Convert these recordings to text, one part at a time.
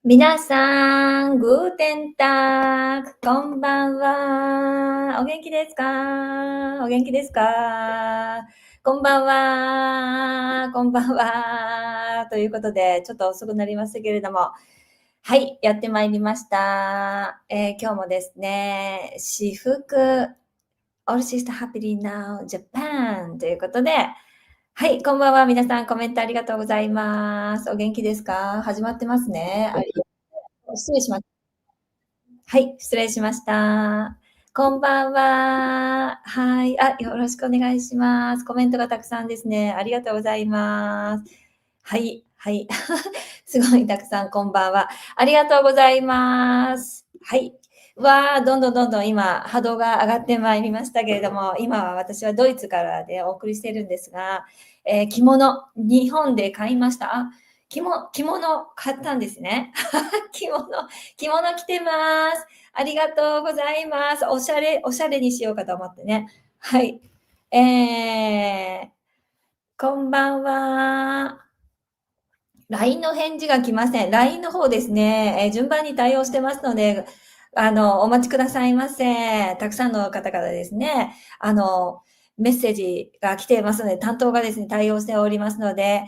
皆さん、グーテンターク、こんばんは。お元気ですか？お元気ですか？こんばんは。こんばんは。ということで、ちょっと遅くなりましたけれども、はい、やってまいりました。今日もですね、私服、All Sister Happily Now Japan ということで、はい、こんばんは。皆さん、コメントありがとうございます。お元気ですか？始まってますね。失礼しました。はい、失礼しました。こんばんは。はい。よろしくお願いします。コメントがたくさんですね。ありがとうございます。はい、はい。すごいたくさんこんばんは。ありがとうございます。はい。どんどん今、波動が上がってまいりましたけれども、今は私はドイツからでお送りしてるんですが、着物、日本で買いました。着物買ったんですね。着物着てます。ありがとうございます。おしゃれにしようかと思ってね。はい。こんばんは。LINE の返事が来ません。LINE の方ですね、順番に対応してますので、お待ちくださいませ。たくさんの方からですね、メッセージが来ていますので、担当がですね、対応しておりますので、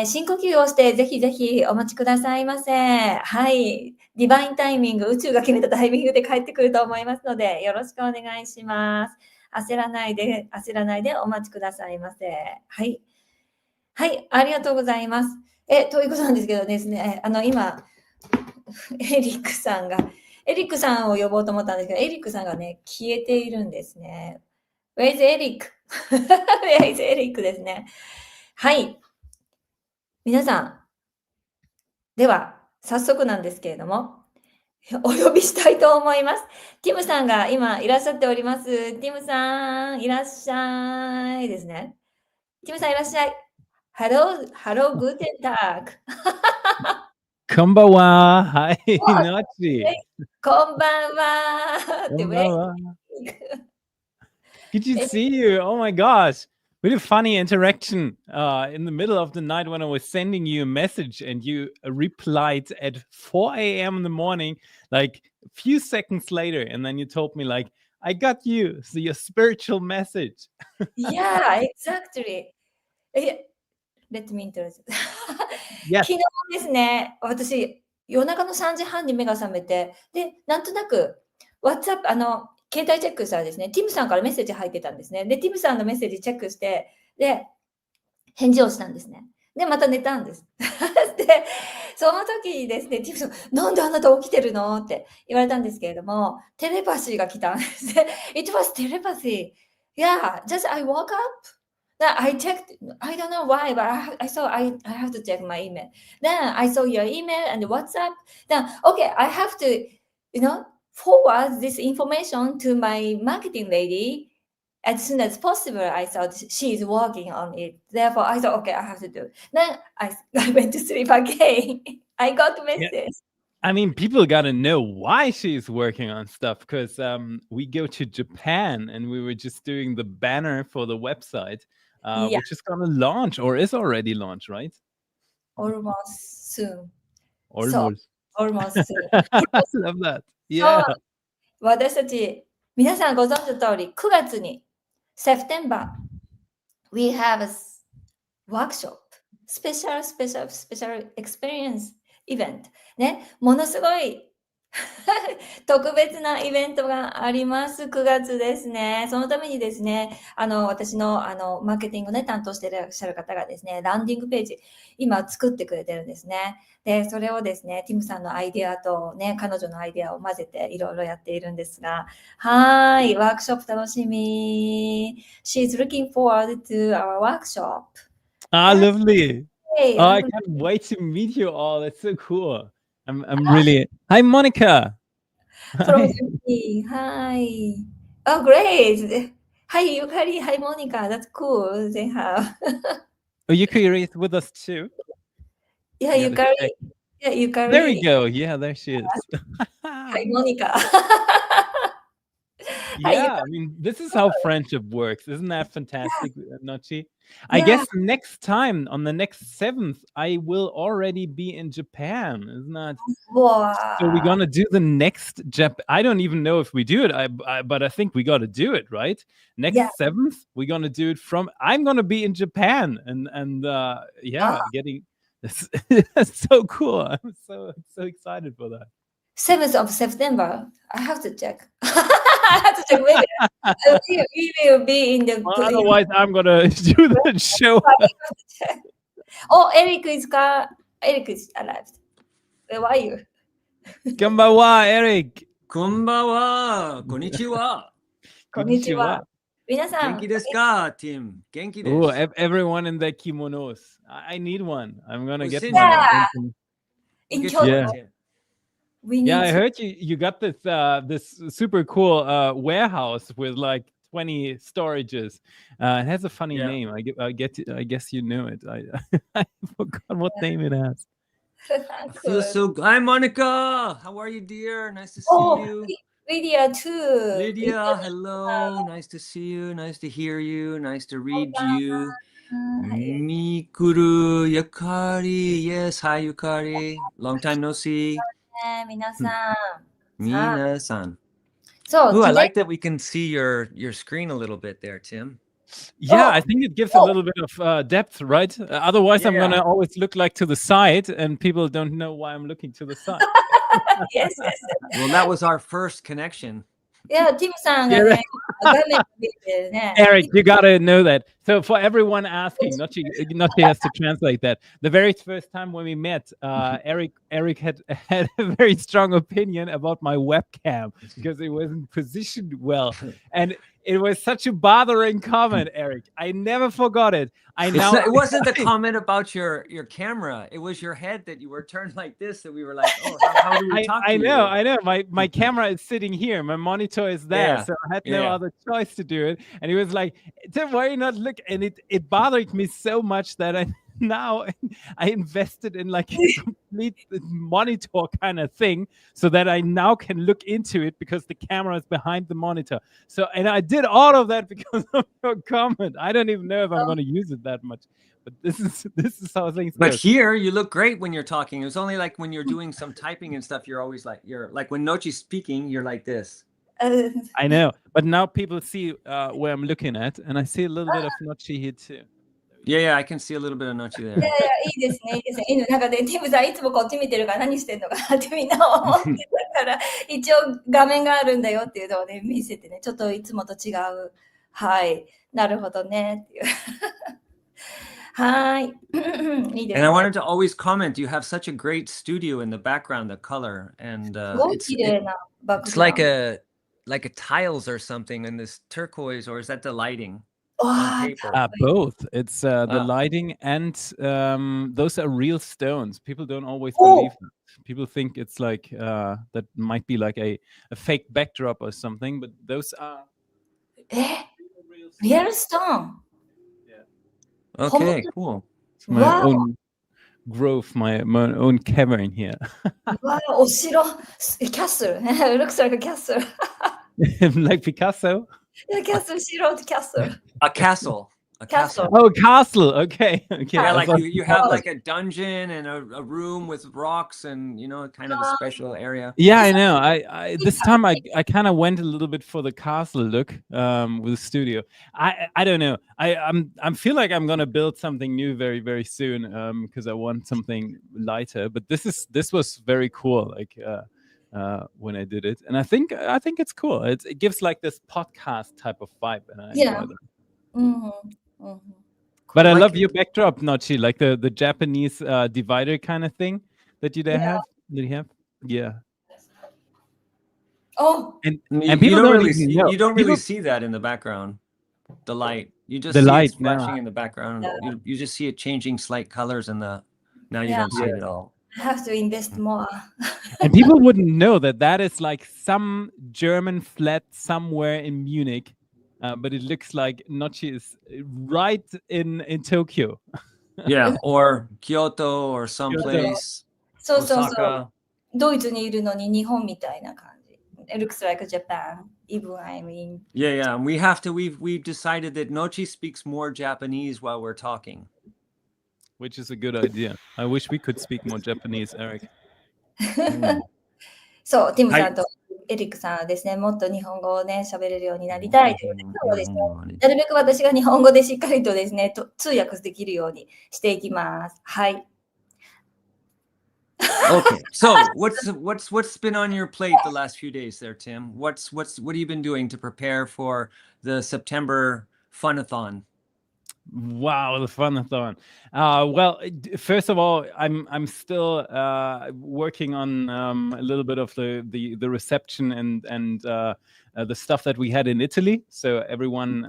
深呼吸をしてぜひぜひお待ちくださいませ。はい。ディバインタイミング、宇宙が決めたタイミングで帰ってくると思いますので、よろしくお願いします。焦らないでお待ちくださいませ。はい。はい、ありがとうございます。ということなんですけどですね、今、エリックさんを呼ぼうと思ったんですけど、エリックさんがね、消えているんですね。Where is Eric? Where is Eric ですね。はい。皆さん、では、早速なんですけれども、お呼びしたいと思います。ティムさんが今いらっしゃっております。ティムさん、いらっしゃいですね。ティムさんいらっしゃい。Hello, guten Tag. こんばんは。はい、Nocci. こんばんは。こんばんは。Good to see you. Oh my gosh. We had a funny interaction in the middle of the night when I was sending you a message and you replied at 4 a.m. in the morning, like a few seconds later. And then you told me like, I got you. So your spiritual message. Yeah, exactly. Let me introduce. Yes. 昨日ですね、私、夜中の3時半に目が覚めて、で、なんとなく、WhatsApp、携帯チェックしたらですね、ティムさんからメッセージ入ってたんですね。で、ティムさんのメッセージチェックして、で、返事をしたんですね。で、また寝たんです。で、その時にですね、ティムさん、なんであなた起きてるのって言われたんですけれども、テレパシーが来たんですね。It was telepathy. Yeah, just I woke up. Then I checked, I don't know why, but I saw I have to check my email. Then I saw your email and WhatsApp. Then, okay, I have to, forward this information to my marketing lady as soon as possible. I thought she is working on it. Therefore, I thought, okay, I have to do it. Then I went to sleep again. I got a message. Yeah. I mean, people got to know why she's working on stuff because we go to Japan and we were just doing the banner for the website, Yeah, which is going to launch or is already launched, right? almost soon. Almost. Almost soon. I love that. そう Yeah. 私たち、皆さんご存知の通り、9月に、September, we have a workshop, special experience event. ね、ものすごい特別なイベントがあります。9月ですね。そのためにですね、私の、マーケティングね、担当していらっしゃる方がですね、ランディングページ、今作ってくれてるんですね。で、それをですね、ティムさんのアイデアとね、彼女のアイデアを混ぜていろいろやっているんですが、ワークショップ楽しみ。She's looking forward to our workshop. Lovely. Hey, Oh, I can't wait to meet you all. That's so cool. I'm really. Hi, Monica. from Hi. Germany. Hi. Oh, great. Hi, Yukari. Hi, Monica. That's cool. They have. Oh, Yukari is with us too. Yeah, You gotta Yukari. check. Yeah, Yukari. There we go. Yeah, there she is. Hi, Monica. Yeah, I mean, this is how friendship works. Isn't that fantastic, Nocci? I guess next time, on the next 7th, I will already be in Japan. Isn't that? So we're going to do the next I don't even know if we do it, but I think we got to do it, right? Next 7th, we're going to do it I'm going to be in Japan. And getting... That's so cool. I'm so excited for that. 7th of September. I have to check. I have to check. Maybe we will be in the. Well, otherwise, I'm gonna do the show. Oh, Eric is arrived. Where are you? Konbanwa, Eric. Konbanwa. Konnichiwa. Konnichiwa. 皆さん。元気ですか, team? 元気です. Oh, everyone in their kimonos. I need one. I'm gonna get one. In Kyoto. Yeah, I heard you got this super cool warehouse with like 20 storages. It has a funny name. I guess you know it. I forgot what name it has. I feel so good. Hi, Monica. How are you, dear? Nice to see you. Lydia too. Lydia, hello. Nice to see you. Nice to hear you. Nice to read you. Mikuru, Yukari. Yes, hi, Yukari. Long time no see. 皆さん。皆さん。 So, Ooh, I like that we can see your screen a little bit there, Tim. Yeah, I think it gives a little bit of depth, right? Otherwise, I'm going to always look like to the side and people don't know why I'm looking to the side. Yes. Well, that was our first connection. Yeah, Tim さんがね、画面見てね。Eric, you gotta know that. So for everyone asking, Nocci has to translate that. The very first time when we met, Eric had a very strong opinion about my webcam because it wasn't positioned well, and it was such a bothering comment, Eric. I never forgot it. It wasn't the comment about your camera. It was your head that you were turned like this that we were like, oh, how do we talk to you? I know. My camera is sitting here. My monitor is there. So I had no other choice to do it. And he was like, Tim, why are you not look? And it bothered me so much that I invested in like a complete monitor kind of thing so that I now can look into it because the camera is behind the monitor. So, and I did all of that because of your comment. I don't even know if I'm going to use it that much, but this is how things go. But here you look great when you're talking. It's only like when you're doing some typing and stuff, you're always like, when Nocci's speaking, you're like this. I know, but now people see where I'm looking at, and I see a little bit of Nocci here too. Yeah, I can see a little bit of Nocci there. いいですね。なんかね、ティムさんいつもこっち見てるから何してんのかなってみんな思ってたから、一応画面があるんだよっていうのをね、見せてね、ちょっといつもと違う。はい。なるほどね。っていうはい。いいですね。And I wanted to always comment, you have such a great studio in the background, the color, and it's like a tiles or something in this turquoise, or is that the lighting? Both. It's the lighting and those are real stones. People don't always believe that. People think it's like that might be like a fake backdrop or something, but those are real stone. Yeah. Okay, cool. It's my own grove, my own cavern here. Wow, お城 castle. It looks like a castle. Like Picasso? A castle. A castle. Oh, castle. Okay. Yeah, like you have like a dungeon and a room with rocks and kind of a special area. Yeah, I know. I this time I kind of went a little bit for the castle look with the studio. I don't know. I feel like I'm gonna build something new very, very soon because I want something lighter. But this was very cool. Like when I did it, and I think it's cool. It gives like this podcast type of vibe, and I enjoy that. Mm-hmm. But I love your backdrop, Nocci, like the Japanese divider kind of thing that you have. Did you have? Yeah. Oh. And people you don't really see that in the background. The light. You just see it flashing in the background. Yeah. You just see it changing slight colors in the. Now you don't see it at all. I have to invest more. And people wouldn't know that is like some German flat somewhere in Munich. But it looks like Nocci is right in Tokyo. Yeah, or Kyoto or someplace. Osaka. ドイツにいるのに日本みたいな感じ。it looks like Japan. Even Yeah. We've decided that Nocci speaks more Japanese while we're talking, which is a good idea. I wish we could speak more Japanese, Eric. そう、ティムさんとエリックさんですね、もっと日本語をね、喋れるようになりたいということで、今日はですね、なるべく私が日本語でしっかりとですね、通訳できるようにしていきます。はい。Okay, so what's been on your plate the last few days there, Tim? What have you been doing to prepare for the September Funathon? Wow, the Funathon. Well, first of all, I'm still working on a little bit of the reception and the stuff that we had in Italy. So everyone,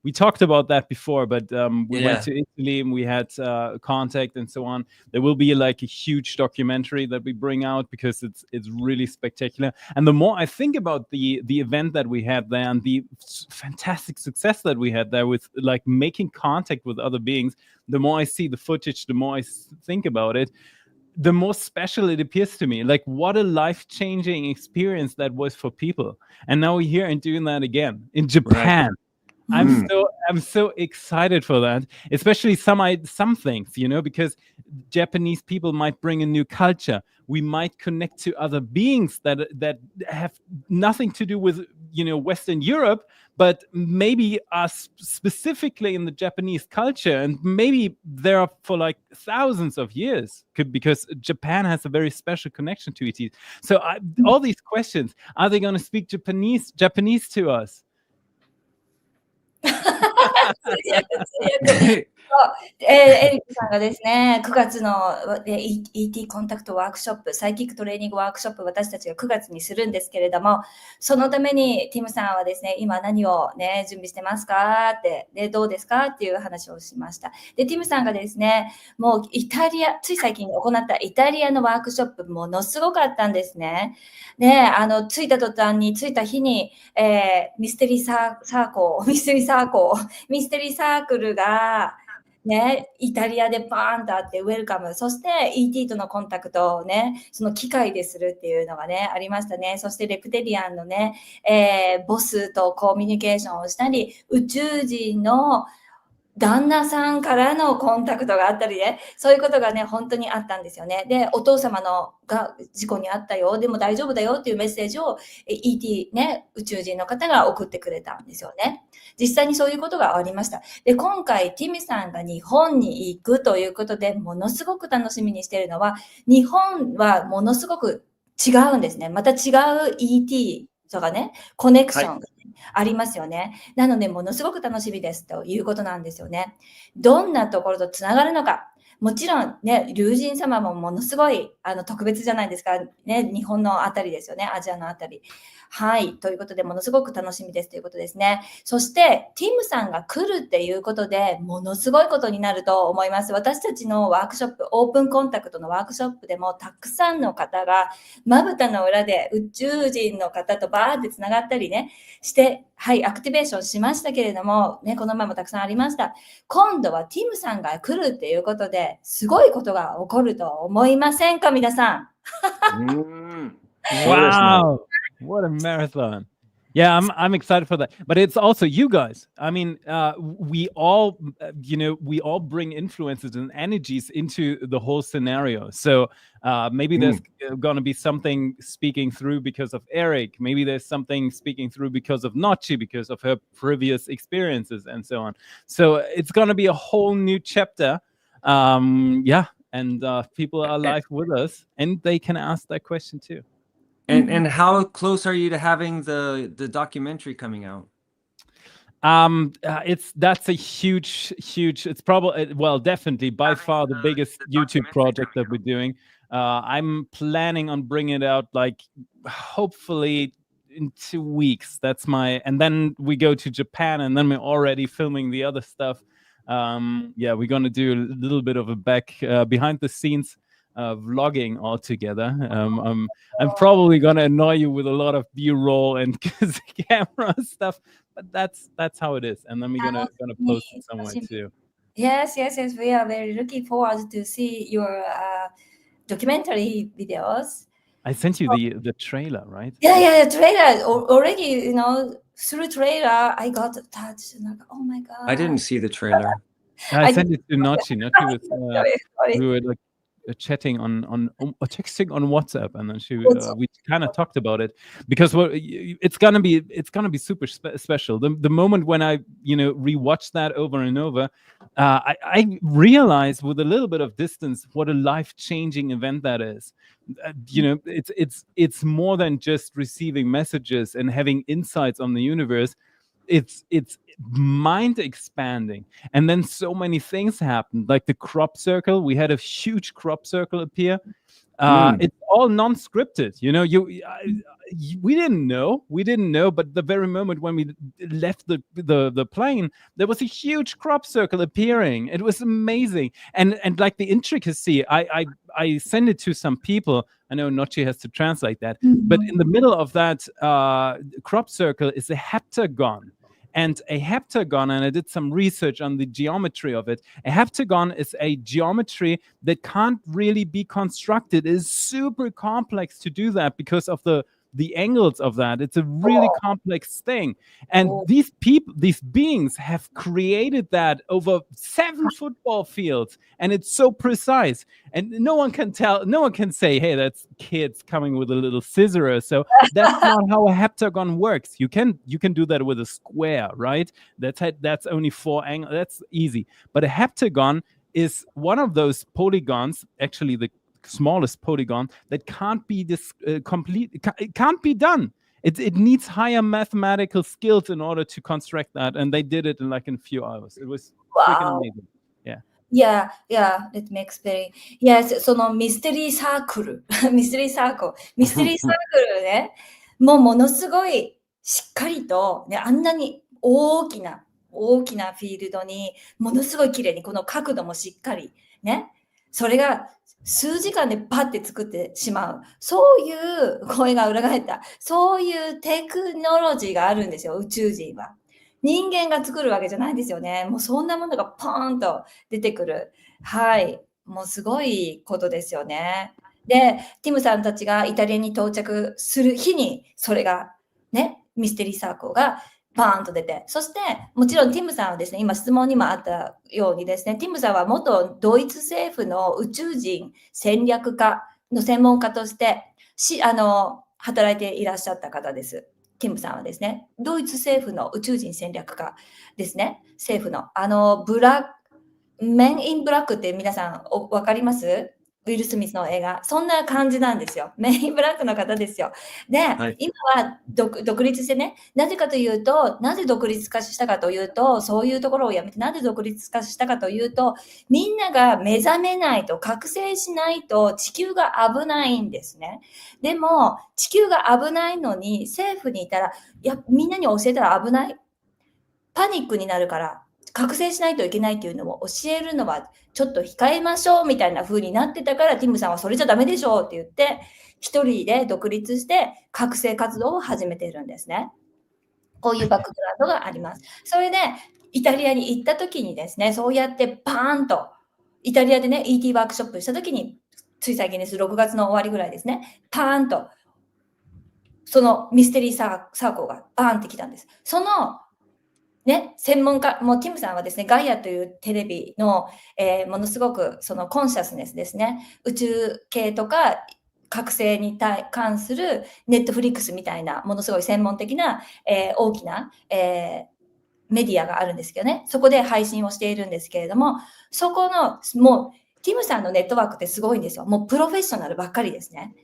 we talked about that before, but we went to Italy and we had contact and so on. There will be like a huge documentary that we bring out because it's really spectacular. And the more I think about the event that we had there and the fantastic success that we had there with like making contact with other beings, the more I see the footage, the more I think about it, the more special it appears to me. Like what a life-changing experience that was for people. And now we're here and doing that again in Japan. Right. I'm so excited for that, especially some things, because Japanese people might bring a new culture. We might connect to other beings that have nothing to do with, Western Europe, but maybe are specifically in the Japanese culture, and maybe they are for like thousands of years, because Japan has a very special connection to ET. So all these questions, are they going to speak Japanese to us? エリックさんがですね、9月の ET コンタクトワークショップ、サイキックトレーニングワークショップ、私たちが9月にするんですけれども、そのためにティムさんはですね、今何をね、準備してますかって、で、どうですかっていう話をしました。で、ティムさんがですね、もうイタリア、つい最近行ったイタリアのワークショップ、ものすごかったんですね。で、着いた途端に、着いた日に、ミステリーサークルが、ね、イタリアでパーンとあってウェルカム、そして ET とのコンタクトをね、その機械でするっていうのがね、ありましたね。そしてレプテリアンのね、ボスとコミュニケーションをしたり、宇宙人の旦那さんからのコンタクトがあったりね、そういうことがね、本当にあったんですよね。で、お父様が事故にあったよ、でも大丈夫だよっていうメッセージを ET ね、宇宙人の方が送ってくれたんですよね。実際にそういうことがありました。で、今回ティミさんが日本に行くということで、ものすごく楽しみにしているのは、日本はものすごく違うんですね。また違う ET とかね、コネクションがありますよね。なので、ものすごく楽しみですということなんですよね。どんなところとつながるのか。もちろんね、龍神様もものすごい特別じゃないですか。ね、日本のあたりですよね。アジアのあたり。はい。ということで、ものすごく楽しみですということですね。そして、ティムさんが来るっていうことで、ものすごいことになると思います。私たちのワークショップ、オープンコンタクトのワークショップでも、たくさんの方が、まぶたの裏で宇宙人の方とバーってつながったりね、して、はい、アクティベーションしましたけれども、ね、この前もたくさんありました。今度はティムさんが来るっていうことで、すごいことが起こると思いませんか、皆さん。Wow. What a marathon. Yeah, I'm excited for that. But it's also you guys. I mean, we all, we all bring influences and energies into the whole scenario. So maybe there's going to be something speaking through because of Eric. Maybe there's something speaking through because of Nocci, because of her previous experiences and so on. So it's going to be a whole new chapter. Yeah. And people are live with us and they can ask that question too. And how close are you to having the documentary coming out? That's a huge, it's probably, well, definitely by far the biggest YouTube project that we're doing. I'm planning on bringing it out like hopefully in 2 weeks. And then we go to Japan and then we're already filming the other stuff. Yeah, we're going to do a little bit of a behind the scenes vlogging all together. I'm probably gonna annoy you with a lot of B-roll and camera stuff, but that's how it is. And then we're gonna post it somewhere too. Yes. We are very looking forward to see your documentary videos. I sent you the trailer, right? Yeah, trailer. Already, through trailer, I got touched. Like, oh my God. I didn't see the trailer. I sent it to Nocci. Nocci was, sorry. we were like chatting on or texting on WhatsApp, and then we kind of talked about it because it's gonna be super special. The moment when I rewatched that over and over, I realized with a little bit of distance what a life-changing event that is. It's more than just receiving messages and having insights on the universe. It's mind expanding, and then so many things happened, like the crop circle. We had a huge crop circle appear. It's all non-scripted, we didn't know, but the very moment when we left the plane, there was a huge crop circle appearing. It was amazing, and like the intricacy, I sent it to some people. I know Nocci has to translate that, but in the middle of that crop circle is a heptagon. And a heptagon, and I did some research on the geometry of it. A heptagon is a geometry that can't really be constructed. It is super complex to do that because of the angles of that. It's a really complex thing. And these beings have created that over 7 football fields, and it's so precise. And no one can say, hey, that's kids coming with a little scissor. So that's not how a heptagon works. You can do that with a square, right? That's only 4 angles. That's easy. But a heptagon is one of those polygons, actually the smallest polygon, that can't be it can't be done. It needs higher mathematical skills in order to construct that, and they did it in a few hours. It was freaking amazing. Yeah, it makes very yes. そのミステリーサークルね、ものすごいしっかりとね、あんなに大きなフィールドにものすごい綺麗にこの角度もしっかりね、それが数時間でパッて作ってしまう。そういう声が裏返った。そういうテクノロジーがあるんですよ、宇宙人は。人間が作るわけじゃないんですよね。もうそんなものがポーンと出てくる。はい。もうすごいことですよね。で、ティムさんたちがイタリアに到着する日に、それがね、ミステリーサークルがバーンと出て、そしてもちろんティムさんはですね、今質問にもあったようにですね、ティムさんは元ドイツ政府の宇宙人戦略家の専門家として働いていらっしゃった方です。ティムさんはですね、ドイツ政府の宇宙人戦略家ですね、政府のメン・イン・ブラックって皆さんわかります？ウィル・スミスの映画。そんな感じなんですよ。メインブラックの方ですよ。で、はい、今は独立してね、なぜ独立化したかというと、そういうところをやめて、なぜ独立化したかというと、みんなが目覚めないと、覚醒しないと地球が危ないんですね。でも、地球が危ないのに、政府にいたら、みんなに教えたら危ない。パニックになるから、覚醒しないといけないっていうのを教えるのはちょっと控えましょうみたいな風になってたから、ティムさんはそれじゃダメでしょうって言って一人で独立して覚醒活動を始めているんですね。こういうバックグラウンドがあります。それでイタリアに行った時にですね、そうやってパーンとイタリアでね ET ワークショップした時に、つい最近です6月の終わりぐらいですね、パーンとそのミステリーサークルがバーンってきたんです。そのね、専門家、もうティムさんはですね、ガイアというテレビの、ものすごくそのコンシャスネスですね、宇宙系とか覚醒に関するネットフリックスみたいなものすごい専門的な、大きな、メディアがあるんですけどね、そこで配信をしているんですけれども、そこのもうティムさんのネットワークってすごいんですよ。もうプロフェッショナルばっかりですね。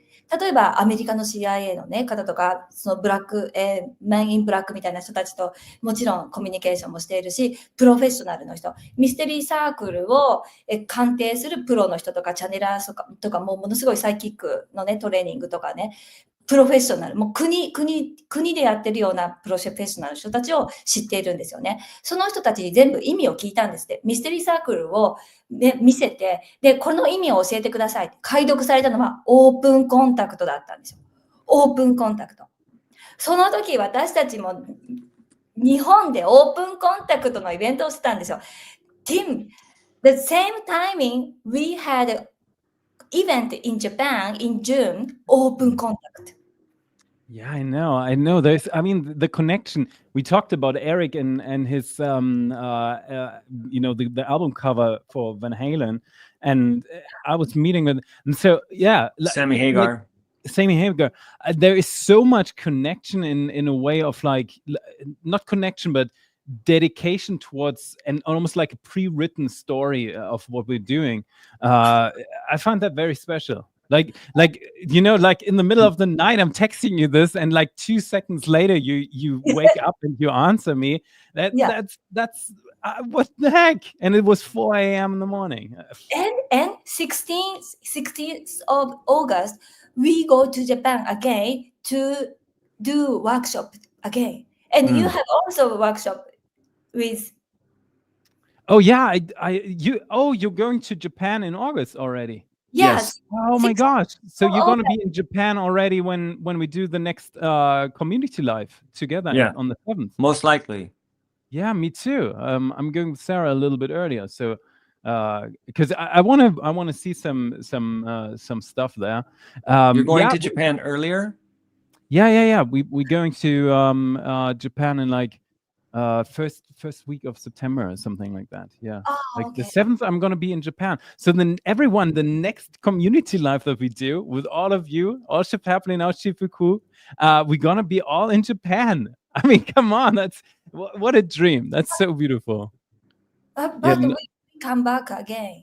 例えばアメリカの CIA の、ね、方とか、そのブラック、メン・イン・ブラックみたいな人たちともちろんコミュニケーションもしているし、プロフェッショナルの人、ミステリーサークルを鑑定するプロの人とか、チャネラーとかものすごいサイキックの、ね、トレーニングとかね、プロフェッショナル、もう国でやってるようなプロフェッショナルの人たちを知っているんですよね。その人たちに全部意味を聞いたんですって。ミステリーサークルを、ね、見せて、で、この意味を教えてください。解読されたのはオープンコンタクトだったんですよ。オープンコンタクト。その時私たちも日本でオープンコンタクトのイベントをしてたんですよ。Tim, the same timing we had event in Japan in June, open contact. Yeah, I know. I mean, the connection. We talked about Eric and his, the album cover for Van Halen, and I was meeting with, and so yeah, Sammy Hagar. Sammy Hagar. There is so much connection in a way of like, not connection, but dedication towards, and almost like a pre-written story of what we're doing. I find that very special. Like in the middle of the night, I'm texting you this, and like 2 seconds later, you wake up and you answer me. That's what the heck? And it was 4 a.m. in the morning. And 16th of August, we go to Japan again to do workshop again. And you have also a workshop with. Oh yeah, you're going to Japan in August already. Yes. Oh my gosh! So you're going to be in Japan already when we do the next community live together on the 7th. Most likely. Yeah, me too. I'm going with Sarah a little bit earlier, so because I want to see some stuff there. You're going to Japan earlier? Yeah. We're going to Japan in like first week of September or something like that. Yeah. The 7th, I'm going to be in Japan. So then everyone, the next community live that we do with all of you, all happening now, Shifuku, we're going to be all in Japan. I mean, come on. That's what a dream. That's so beautiful. But we come back again.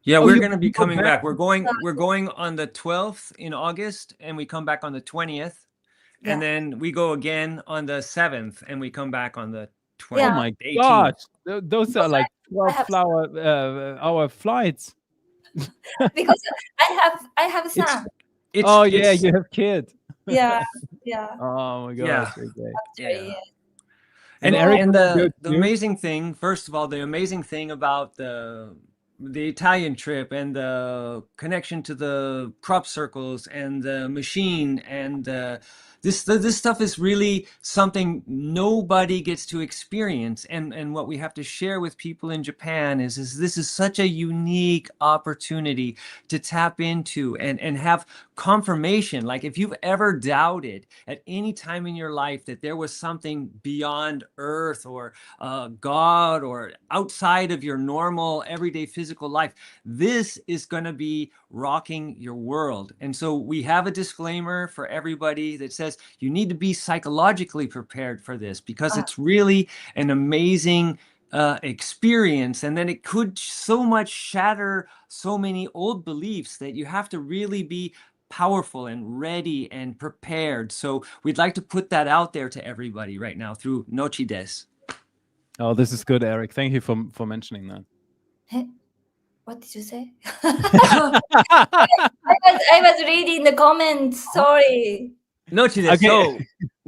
Yeah, we're going to be coming back. We're going on the 12th in August, and we come back on the 20th. Yeah. And then we go again on the 7th, and we come back on the 20th. Yeah. Oh my gosh, those are like 12-hour flights. Because I have son. You have kids. Yeah. Oh my gosh. Yeah. And Eric, and the amazing thing, first of all, the amazing thing about the Italian trip and the connection to the crop circles and the machine and this stuff is really something nobody gets to experience, and what we have to share with people in Japan is this is such a unique opportunity to tap into and have confirmation. Like if you've ever doubted at any time in your life that there was something beyond Earth or God or outside of your normal everyday physical life, this is going to be rocking your world. And so we have a disclaimer for everybody that says you need to be psychologically prepared for this, because it's really an amazing experience, and then it could so much shatter so many old beliefs that you have to really be powerful and ready and prepared. So we'd like to put that out there to everybody right now through Nocci des. Oh, this is good, Eric. Thank you for mentioning that. What did you say? I was reading the comments. Sorry. Nocci des.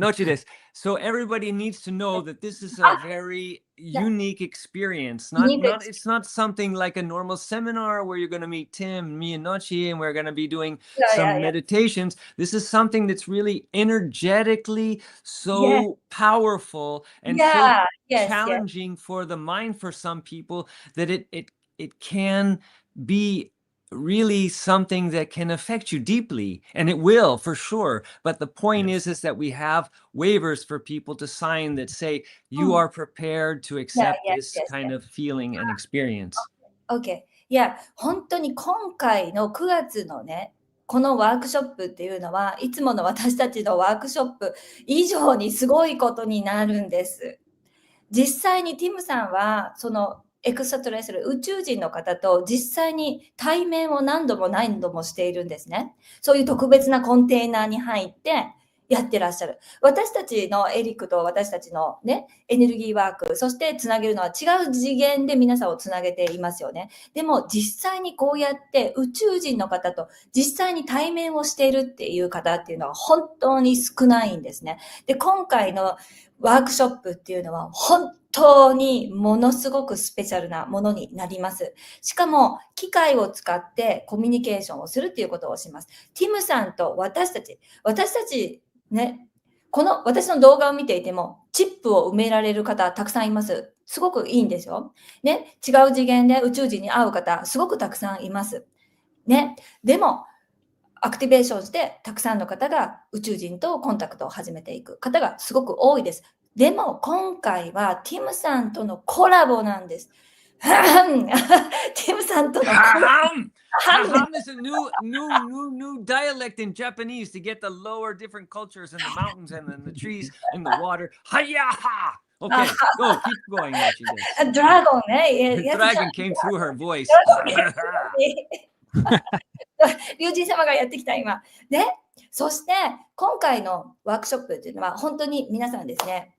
Nocci des. So everybody needs to know that this is a very unique experience. It's not something like a normal seminar where you're going to meet Tim, me, and Nocci, and we're going to be doing some meditations. This is something that's really energetically so powerful and so challenging for the mind for some people that it can be really something that can affect you deeply, and it will for sure. But the point is that we have waivers for people to sign that say you are prepared to accept this kind of feeling and experience. Okay. いや、本当に今回の9月のね、このワークショップっていうのは、いつもの私たちのワークショップ以上にすごいことになるんです。実際にティムさんは、そのエクストレスル宇宙人の方と実際に対面を何度もしているんですね。そういう特別なコンテーナーに入ってやってらっしゃる。私たちのエリックと私たちのね、エネルギーワーク、そしてつなげるのは違う次元で皆さんをつなげていますよね。でも実際にこうやって宇宙人の方と実際に対面をしているっていう方っていうのは本当に少ないんですね。で、今回のワークショップっていうのは本当にものすごくスペシャルなものになります。しかも機械を使ってコミュニケーションをするっていうことをします。ティムさんと私たちね、この私の動画を見ていてもチップを埋められる方たくさんいます。すごくいいんですよ。ね、違う次元で宇宙人に会う方すごくたくさんいます。ね。でも、アクティベーションして、たくさんの方が宇宙人とコンタクトを始めていく方がすごく多いです。でも、今回はティムさんとのコラボなんです。ティムさんとのコラボ。Ham is a new dialect in Japanese to get the lower different cultures and the mountains and then the trees and the water. Hayaha! Okay, go, keep going, Nocci. Dragon ね。Dragon came through her voice. 龍神様がやってきた今。で、そして今回のワークショップっていうのは本当に皆さんですね。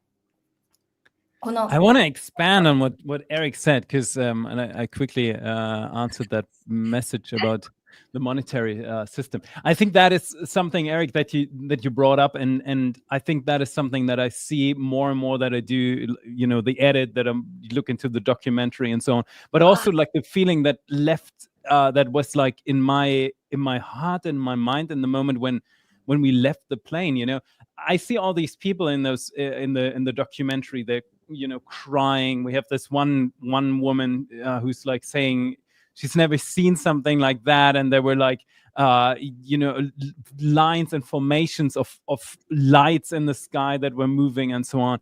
I want to expand on what Eric said because and I quickly answered that message about the monetary system. I think that is something, Eric, that you brought up, and I think that is something that I see more and more that I do. You know, the edit that I look into the documentary and so on, but also like the feeling that left that was like in my heart and my mind in the moment when we left the plane. You know, I see all these people in those in the documentary. They're crying. We have this one woman who's like saying she's never seen something like that, and there were like lines and formations of lights in the sky that were moving and so on.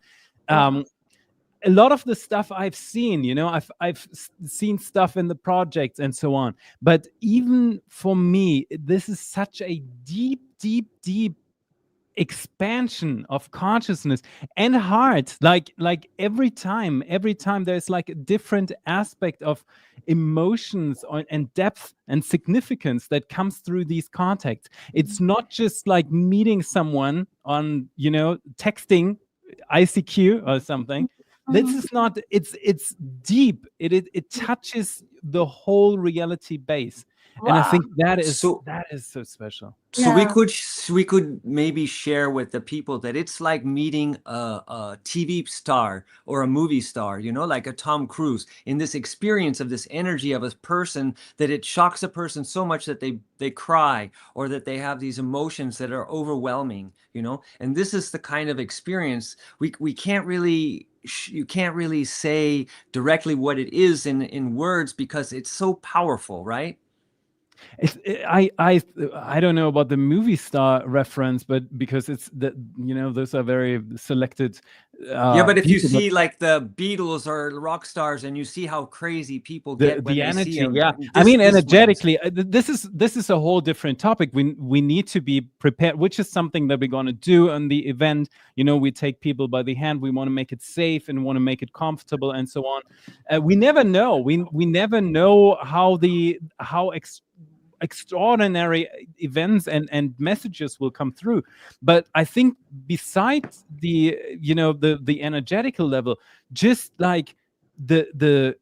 A lot of the stuff I've seen, I've seen stuff in the projects and so on. But even for me, this is such a deep expansion of consciousness and heart. Like every time there's like a different aspect of emotions and depth and significance that comes through these contacts. It's not just like meeting someone on, texting ICQ or something. This is not, it's deep. It touches the whole reality base. Wow. And I think that is so special. So we could maybe share with the people that it's like meeting a TV star or a movie star, like a Tom Cruise, in this experience of this energy of a person that it shocks a person so much that they cry or that they have these emotions that are overwhelming, and this is the kind of experience we can't really, you can't really say directly what it is in words because it's so powerful, right? I don't know about the movie star reference, but because it's that those are very selected. But if you see like the Beatles or rock stars, and you see how crazy people get when the they energy, see them, yeah. I mean, energetically, this is a whole different topic. We need to be prepared, which is something that we're going to do on the event. We take people by the hand. We want to make it safe and want to make it comfortable and so on. We never know. We never know how extraordinary events and messages will come through. But I think besides the energetical level, just like the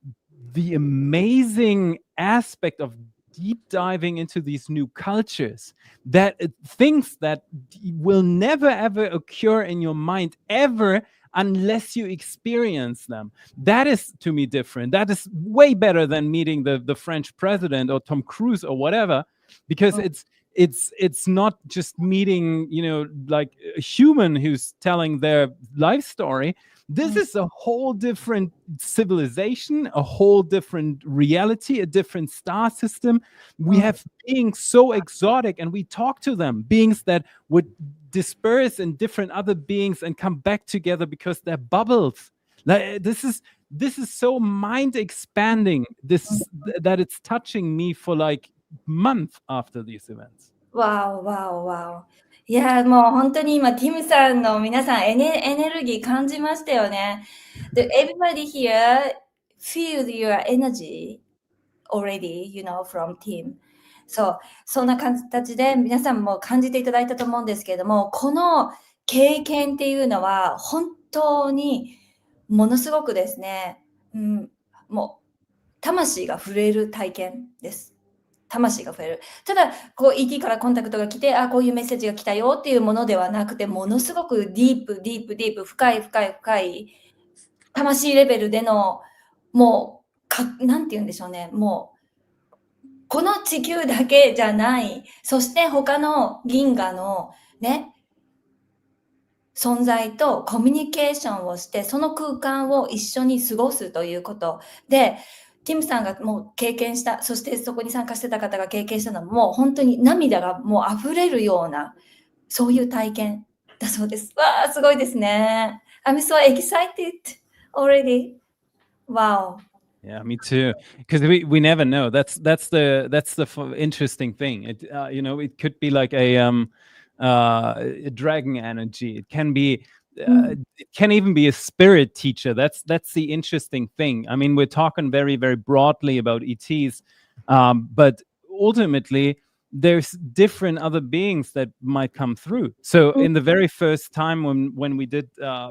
amazing aspect of deep diving into these new cultures, that things that will never ever occur in your mind ever unless you experience them. That is, to me, different. That is way better than meeting the French president or Tom Cruise or whatever, because it's not just meeting, like a human who's telling their life story. This is a whole different civilization, a whole different reality, a different star system. We have beings so exotic, and we talk to them, beings that would disperse in different other beings and come back together because they're bubbles. Like, this is so mind expanding, that it's touching me for like months after these events. Wow. いや、もう本当に今、ティムさんの皆さん、エネルギー感じましたよね。Everybody here feel your energy already, from Tim. そんな形で皆さんも感じていただいたと思うんですけれども、この経験っていうのは本当にものすごくですね、もう魂が震える体験です。魂が触れる。ただ、ET からコンタクトが来て、こういうメッセージが来たよっていうものではなくて、ものすごくディープ、深い、魂レベルでの、もう、なんて言うんでしょうね、もう、この地球だけじゃない、そして他の銀河のね、存在とコミュニケーションをして、その空間を一緒に過ごすということで、ティムさんがもう経験した、そしてそこに参加してた方が経験したのは、もう本当に涙がもう溢れるような、そういう体験だそうです。わあ、すごいですね。I'm so excited already. Wow. Yeah, me too. Because we never know. That's the interesting thing. It it could be like a dragon energy. It can be. It can even be a spirit teacher. That's the interesting thing. I mean, we're talking very, very broadly about ETs, but ultimately there's different other beings that might come through. So in the very first time when we did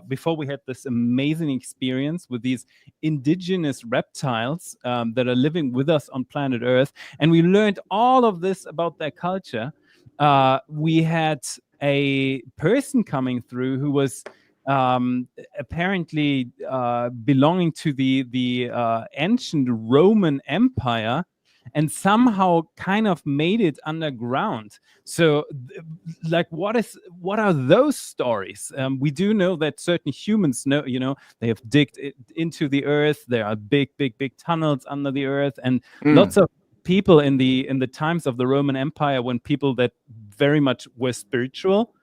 before we had this amazing experience with these indigenous reptiles that are living with us on planet Earth, and we learned all of this about their culture, we had a person coming through who was apparently belonging to the ancient Roman Empire, and somehow kind of made it underground. So like what are those stories? We do know that certain humans know, they have digged into the earth. There are big tunnels under the earth, and lots of people in the times of the Roman Empire, when people that very much were spiritual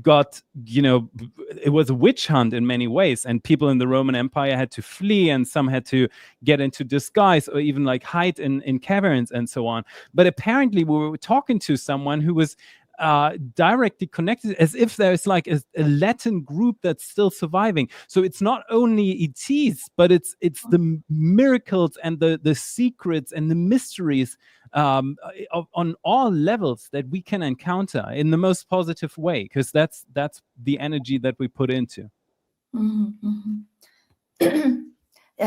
got, it was a witch hunt in many ways, and people in the Roman Empire had to flee, and some had to get into disguise or even like hide in caverns and so on. But apparently we were talking to someone who was directly connected, as if there's like a Latin group that's still surviving. So it's not only ETs, but it's the miracles and the secrets and the mysteries on all levels that we can encounter in the most positive way, because that's the energy that we put into.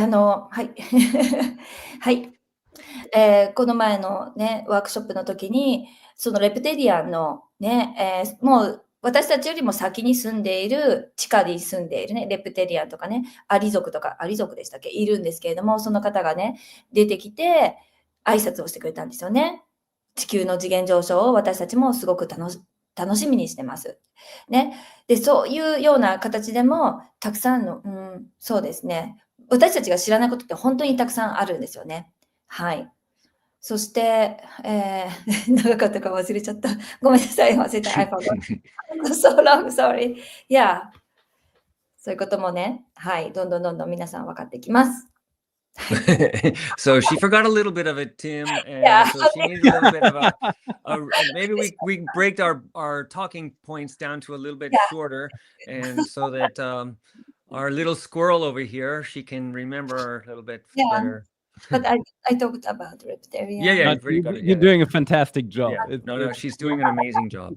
はい。はい。この前のね、ワークショップの時に、そのレプテリアンのね、もう私たちよりも先に住んでいる、地下に住んでいるね、レプテリアンとかね、アリ族でしたっけ、いるんですけれども、その方がね、出てきて、挨拶をしてくれたんですよね。地球の次元上昇を私たちもすごく楽しみにしてます。ね。で、そういうような形でも、たくさんの、そうですね。私たちが知らないことって本当にたくさんあるんですよね。はい。そして、長かったか忘れちゃった。ごめんなさい、忘れた。I forgot. So long, sorry. Yeah. そういうこともね、はい、どんどん皆さん分かってきます。So she forgot a little bit of it, Tim, and Yeah. so she needs a little bit of maybe we break our talking points down to a little bit shorter, and so that our little squirrel over here, she can remember a little bit better. But I talked about reptilian. Yeah, you're doing a fantastic job. Yeah. No, she's doing an amazing job.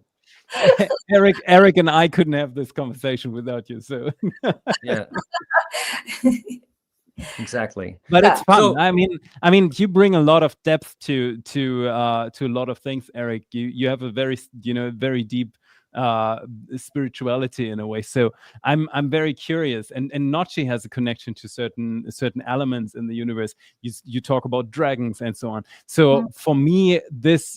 Eric and I couldn't have this conversation without you, so yeah. Exactly. But it's fun. So, I mean, you bring a lot of depth to a lot of things, Eric. You have a very very deep spirituality in a way. So I'm very curious. And Nocci has a connection to certain elements in the universe. You talk about dragons and so on. So for me,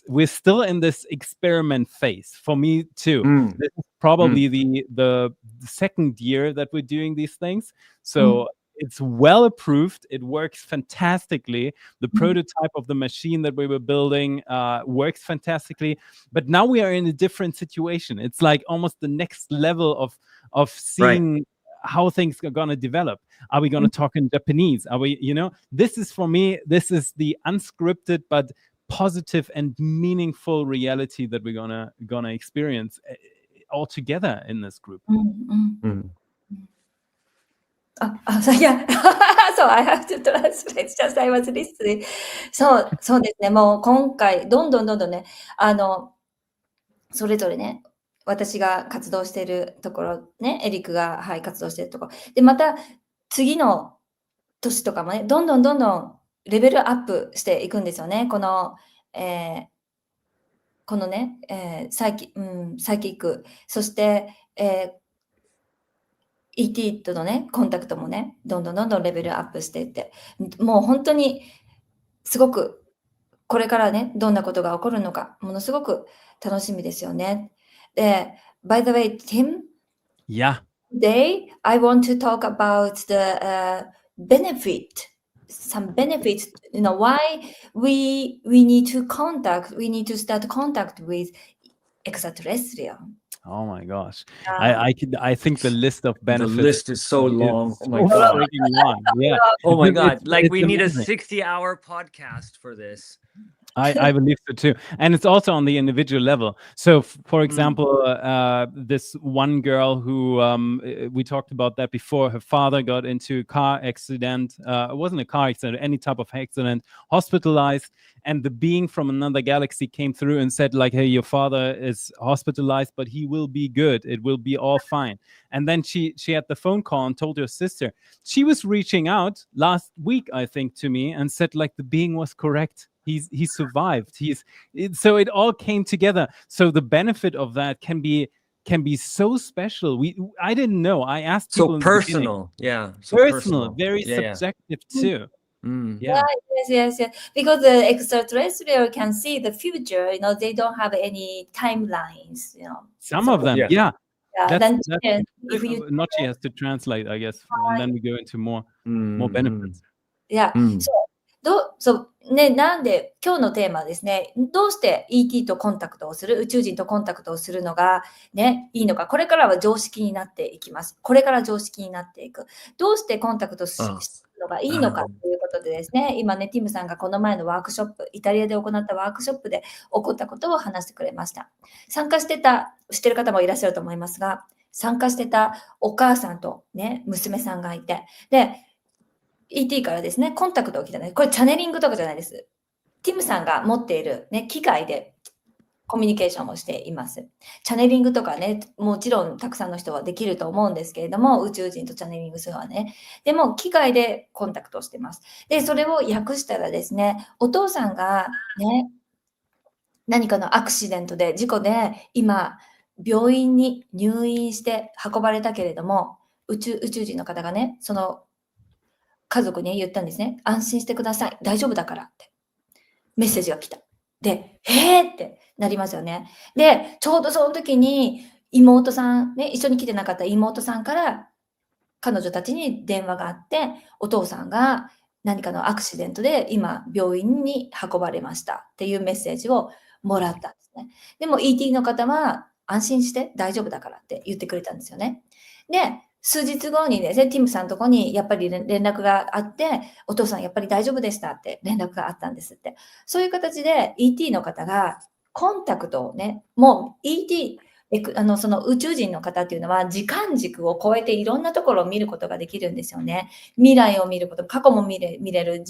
we're still in this experiment phase. For me too. This is probably the second year that we're doing these things. So it's well approved. It works fantastically. The prototype of the machine that we were building works fantastically. But now we are in a different situation. It's like almost the next level of seeing how things are going to develop. Are we going to talk in Japanese? Are we, this is for me, this is the unscripted but positive and meaningful reality that we're gonna experience all together in this group. So I have to translate. Just I was listening. そうですね。もう今回どんどんね、それぞれね、私が活動しているところね、エリックが活動しているところで、また次の年とかもね、どんどんレベルアップしていくんですよね。このね、サイキック、そして、ET とのね、コンタクトもね、どんどんレベルアップしていって、もう本当にすごくこれからね、どんなことが起こるのか、ものすごく楽しみですよね。で、by the way, Tim? Yeah. Today, I want to talk about the benefit some benefits, why we need to start contact with extraterrestrial. Oh my gosh. Yeah. I think the list of benefits. The list is so long. Oh my so God. freaking long. Yeah. Oh my It's- God. it's- Like it's we need a amazing. 60-hour podcast for this. I believe so too. And it's also on the individual level. So, for example, this one girl who we talked about that before, her father got into a car accident. It wasn't a car accident, any type of accident, hospitalized. And the being from another galaxy came through and said, like, hey, your father is hospitalized, but he will be good. It will be all fine. And then she had the phone call and told her sister. She was reaching out last week, I think, to me and said, like, the being was correct. He survived. So it all came together. So the benefit of that can be so special. I didn't know. I asked people So in the beginning. personal. Yeah. So Personal, very Yeah. subjective too. Yeah, yes. Because the extraterrestrial can see the future. They don't have any timelines. Some of them, Yeah. yeah. Yeah, That's- then if you Nocci has to translate, I guess, and then we go into more benefits. Yeah. なんで今日のテーマはですね、どうして ET とコンタクトをする、宇宙人とコンタクトをするのがね、いいのか、これからは常識になっていきます。これから常識になっていく。どうしてコンタクトするのがいいのかということでですね、今ね、ティムさんがこの前のワークショップ、イタリアで行ったワークショップで起こったことを話してくれました。参加してる方もいらっしゃると思いますが、参加してたお母さんとね、娘さんがいて、で、ET からですね、コンタクトを来たね。これチャネリングとかじゃないです。ティムさんが持っている、ね、機械でコミュニケーションをしています。チャネリングとかね、もちろんたくさんの人はできると思うんですけれども、宇宙人とチャネリングするのはね。でも、機械でコンタクトをしてます。で、それを訳したらですね、お父さんがね、何かのアクシデントで、事故で、今、病院に入院して運ばれたけれども、宇宙人の方がね、その家族に言ったんですね。安心してください。大丈夫だからって。メッセージが来た。で、へーってなりますよね。で、ちょうどその時に妹さん、ね、一緒に来てなかった妹さんから彼女たちに電話があって、お父さんが何かのアクシデントで今病院に運ばれましたっていうメッセージをもらったんですね。でも ET の方は安心して大丈夫だからって言ってくれたんですよね。で、数日後にですね、ティムさんのところにやっぱり連絡があって、お父さんやっぱり大丈夫でしたって連絡があったんですって。そういう形で ET の方がコンタクトをね、もう ET、その宇宙人の方っていうのは時間軸を超えていろんなところを見ることができるんですよね。未来を見ること、過去も見れる、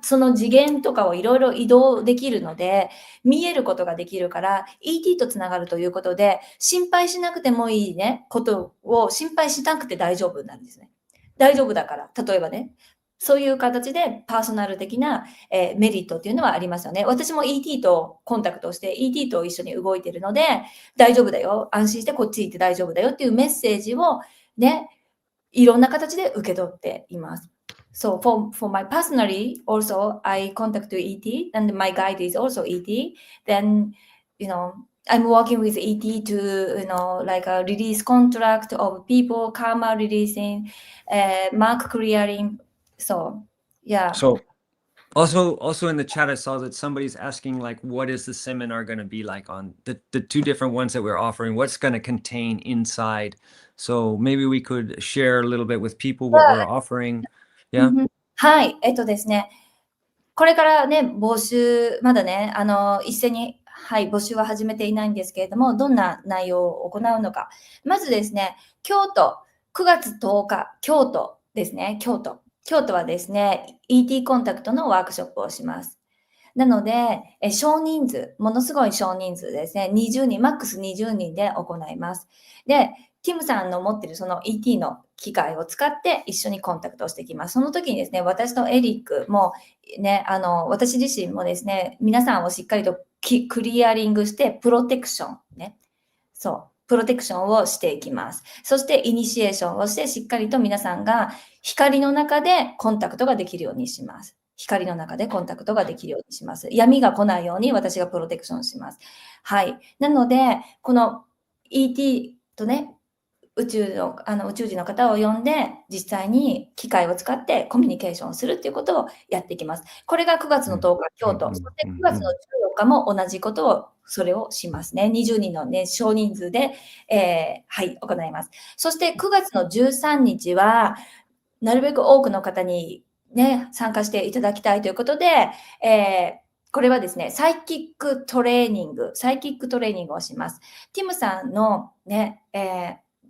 その次元とかをいろいろ移動できるので、見えることができるから、ET とつながるということで、心配しなくてもいいね、ことを心配しなくて大丈夫なんですね。大丈夫だから、例えばね、そういう形でパーソナル的な、メリットっていうのはありますよね。私も ET とコンタクトをして、ET と一緒に動いているので、大丈夫だよ、安心してこっち行って大丈夫だよっていうメッセージをね、いろんな形で受け取っています。So for my personally, also I contact ET and my guide is also ET. Then, I'm working with ET to, like a release contract of people, karma releasing, mark clearing. So, yeah. So also in the chat, I saw that somebody's asking, like, what is the seminar going to be like on the two different ones that we're offering? What's going to contain inside? So maybe we could share a little bit with people what we're offering. Yeah. はい。ですね。これからね、募集、まだね、一斉に、はい、募集は始めていないんですけれども、どんな内容を行うのか。まずですね、京都、9月10日、京都ですね、京都はですね、ET コンタクトのワークショップをします。なので、少人数、ものすごい少人数ですね、20人、マックス20人で行います。で、ティムさんの持っているその ET の機械を使って一緒にコンタクトをしていきます。その時にですね、私とエリックもね、私自身もですね、皆さんをしっかりとクリアリングして、プロテクションね。そう。プロテクションをしていきます。そしてイニシエーションをして、しっかりと皆さんが光の中でコンタクトができるようにします。光の中でコンタクトができるようにします。闇が来ないように私がプロテクションします。はい。なので、この ET とね、宇宙人の方を呼んで、実際に機械を使ってコミュニケーションをするっていうことをやっていきます。これが9月の10日、京都。そして9月の14日も同じことを、それをしますね。20人のね、少人数で、はい、行います。そして9月の13日は、なるべく多くの方にね、参加していただきたいということで、これはですね、サイキックトレーニングをします。ティムさんのね、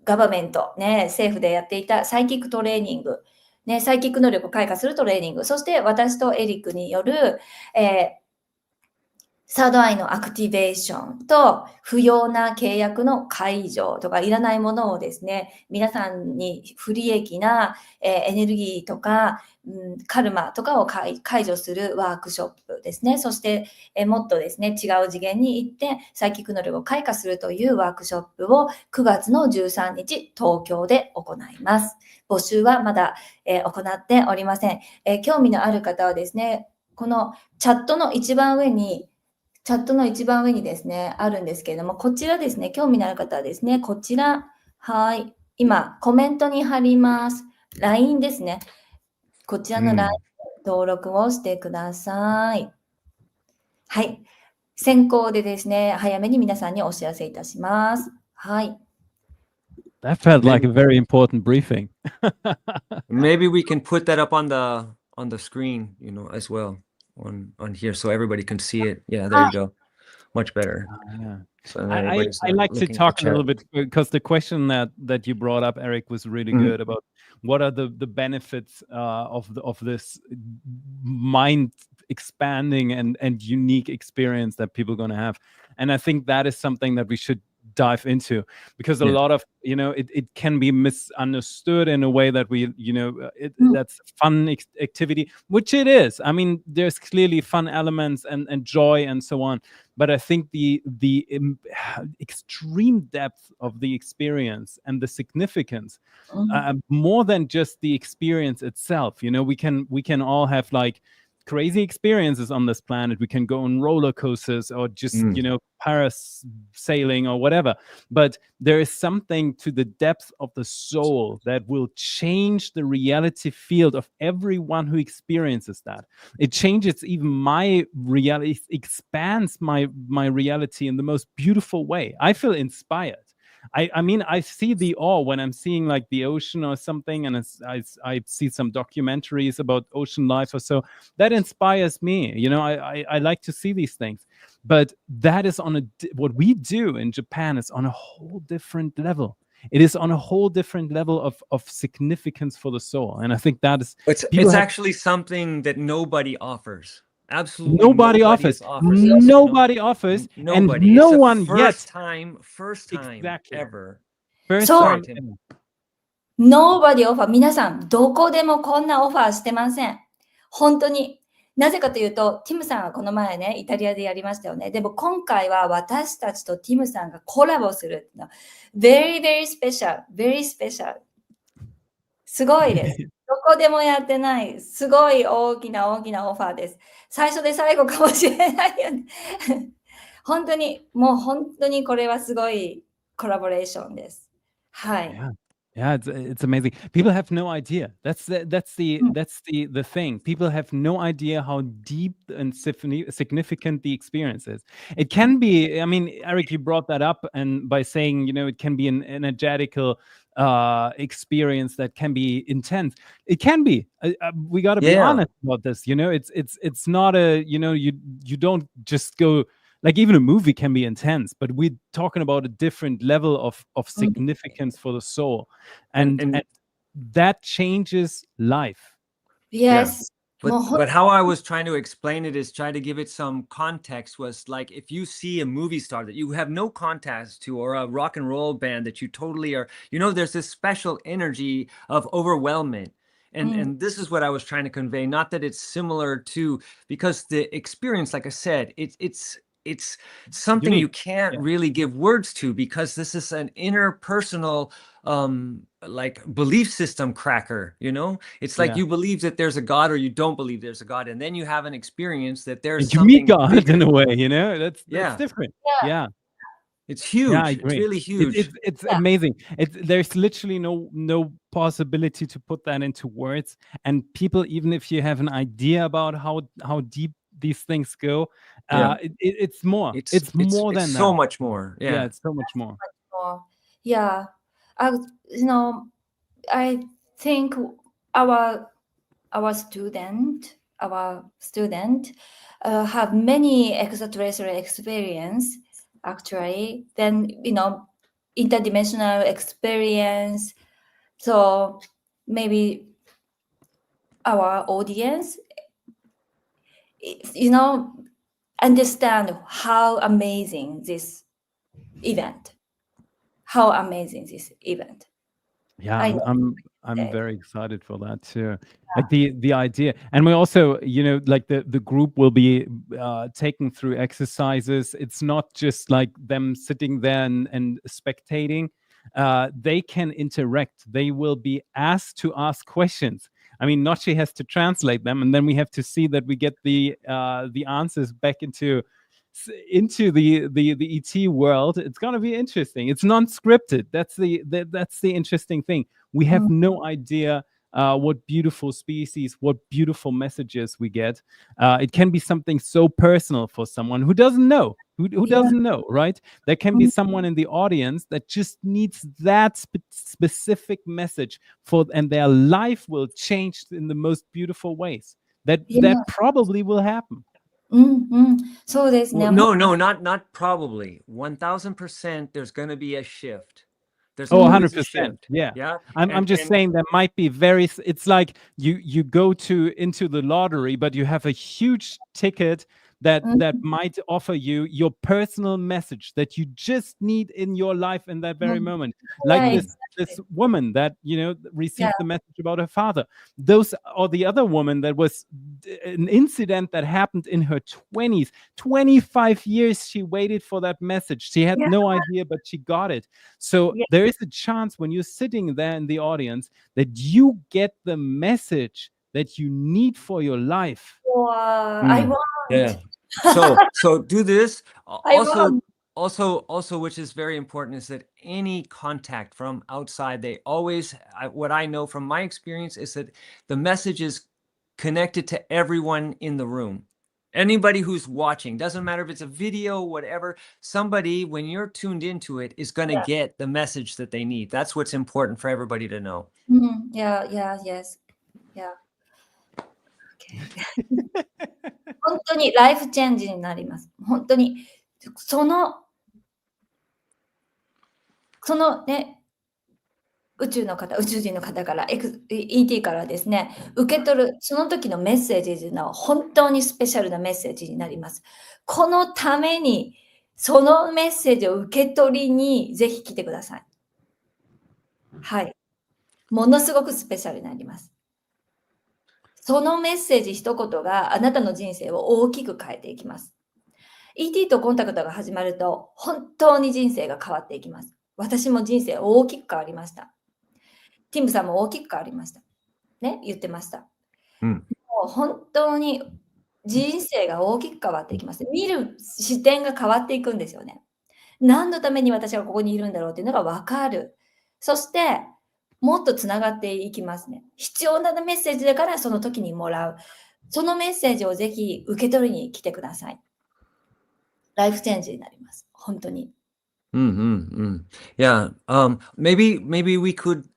ガバメント、ね、政府でやっていたサイキックトレーニング、ね、サイキック能力を開花するトレーニング、そして私とエリックによる、サードアイのアクティベーションと不要な契約の解除とかいらないものをですね、皆さんに不利益なエネルギーとか、カルマとかを解除するワークショップですね。そしてもっとですね、違う次元に行ってサイキック能力を開花するというワークショップを9月の13日東京で行います。募集はまだ行っておりません。興味のある方はですね、このチャットの一番上にですね、あるんですけれども、こちらですね、興味のある方はですね、こちら、はい、今、コメントに貼ります。LINE ですね。こちらの LINE 登録をしてください。はい。先行でですね、早めに皆さんにお知らせいたします。はい。That felt like a very important briefing. Maybe we can put that up on the screen, as well. On here so everybody can see it. Yeah, there you go. Much better. Yeah. So I like to talk a little bit because the question that you brought up, Eric, was really good about what are the benefits of this mind expanding and unique experience that people are going to have. And I think that is something that we should dive into, because a lot of it can be misunderstood in a way that we that's fun activity, which it is. I mean, there's clearly fun elements and joy and so on, but I think the extreme depth of the experience and the significance, more than just the experience itself, we can all have like crazy experiences on this planet. We can go on roller coasters or just parasailing or whatever, but there is something to the depth of the soul that will change the reality field of everyone who experiences that. It changes even my reality, it expands my reality in the most beautiful way. I feel inspired. I mean, I see the awe when I'm seeing like the ocean or something, and I see some documentaries about ocean life or so. That inspires me. I like to see these things. But that is what we do in Japan is on a whole different level. It is on a whole different level of significance for the soul. And I think that is... It's actually something that nobody offers. Absolutely nobody offers. Nobody offers. And no one yet. First time exactly. ever. First time. ever. Nobody offer. 皆さん、どこでもこんなオファーしてません。本当に。なぜかというと、ティムさんはこの前ね、イタリアでやりましたよね。でも今回は私たちとティムさんがコラボする。Very, very special. Very special. すごいです。どこでもやってない。すごい大きなオファーです。最初で最後かもしれないよね。本当に、もう本当にこれはすごいコラボレーションです。はい。Yeah, it's amazing. People have no idea. That's the thing. People have no idea how deep and significant the experience is. It can be. I mean, Eric, you brought that up, and by saying it can be an energetical experience that can be intense. It can be. We got to be honest about this. It's not a. You don't just go. Like even a movie can be intense, but we're talking about a different level of significance for the soul, and that changes life. Yes. Yeah. But how I was trying to explain it is try to give it some context was like if you see a movie star that you have no contact to or a rock and roll band that you totally are, there's this special energy of overwhelmment. And this is what I was trying to convey, not that it's similar to, because the experience, like I said, it's something you can't really give words to, because this is an interpersonal like belief system cracker. It's like you believe that there's a God or you don't believe there's a God, and then you have an experience that there's you meet God bigger. In a way, that's different. It's huge. Yeah, I It's agree. really huge. It's amazing. There's literally no possibility to put that into words. And people, even if you have an idea about how deep these things go, it's more. It's more than so that. much more. Yeah, it's so much more. Yeah, I think our student have many extraterrestrial experience. Actually, then interdimensional experience. So maybe our audience, understand how amazing this event. Yeah, I'm very excited for that too. Like the idea, and we also, like the group will be taken through exercises. It's not just like them sitting there and spectating. They can interact. They will be asked to ask questions. I mean, Nocci has to translate them, and then we have to see that we get the answers back into the ET world. It's going to be interesting. It's non-scripted. That's the interesting thing. We have no idea what beautiful species, what beautiful messages we get. It can be something so personal for someone who doesn't know, who doesn't know, right? There can be someone in the audience that just needs that specific message and their life will change in the most beautiful ways. That probably will happen. So there's no, not probably. 1000%. There's going to be a shift. There's 100%. Yeah. I'm just saying there might be it's like you go into the lottery, but you have a huge ticket that might offer you your personal message that you just need in your life in that very moment. Like this woman that received the message about her father. Or the other woman that was an incident that happened in her 20s. 25 years she waited for that message. She had no idea, but she got it. So there is a chance when you're sitting there in the audience that you get the message that you need for your life. I want. Yeah. So do this. Also, which is very important, is that any contact from outside, they always, what I know from my experience is that the message is connected to everyone in the room. Anybody who's watching, doesn't matter if it's a video, whatever, somebody, when you're tuned into it, is going to get the message that they need. That's what's important for everybody to know. Yes.本当にライフチェンジになります。本当にそのね、宇宙人の方から、ET からですね、受け取るその時のメッセージというのは本当にスペシャルなメッセージになります。このためにそのメッセージを受け取りにぜひ来てください。はい。ものすごくスペシャルになります。そのメッセージ一言があなたの人生を大きく変えていきます。ET とコンタクトが始まると本当に人生が変わっていきます。私も人生大きく変わりました。ティムさんも大きく変わりました。ね、言ってました。もう本当に人生が大きく変わっていきます。見る視点が変わっていくんですよね。何のために私がここにいるんだろうっていうのが分かる。そしてもっとつながっていきますね。必要なメッセージだからその時にもらう。そのメッセージをぜひ受け取りに来てください。ライフチェンジになります。本当に。Yeah. Maybe we could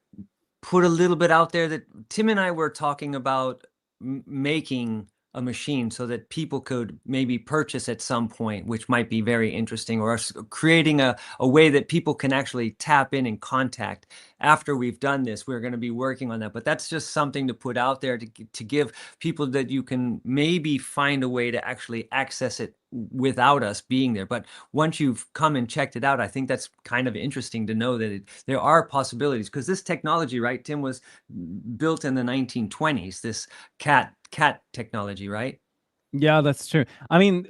put a little bit out there that Tim and I were talking about making a machine so that people could maybe purchase at some point, which might be very interesting, or creating a way that people can actually tap in and contact. After we've done this, we're going to be working on that, but that's just something to put out there to give people that you can maybe find a way to actually access it without us being there. But once you've come and checked it out, I think that's kind of interesting to know that there are possibilities, because this technology, right, Tim, was built in the 1920s, this cat technology, right? Yeah, that's true. I mean,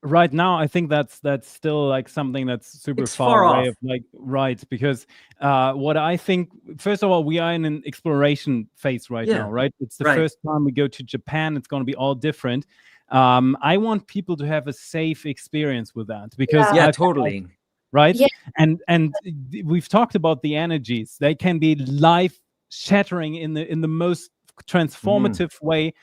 right now, I think that's still like something that's super far away of like, right? Because what I think, first of all, we are in an exploration phase right now, right? It's the first time we go to Japan. It's going to be all different. I want people to have a safe experience with that, because totally. Right. Yeah. And we've talked about the energies. They can be life shattering in the most transformative way.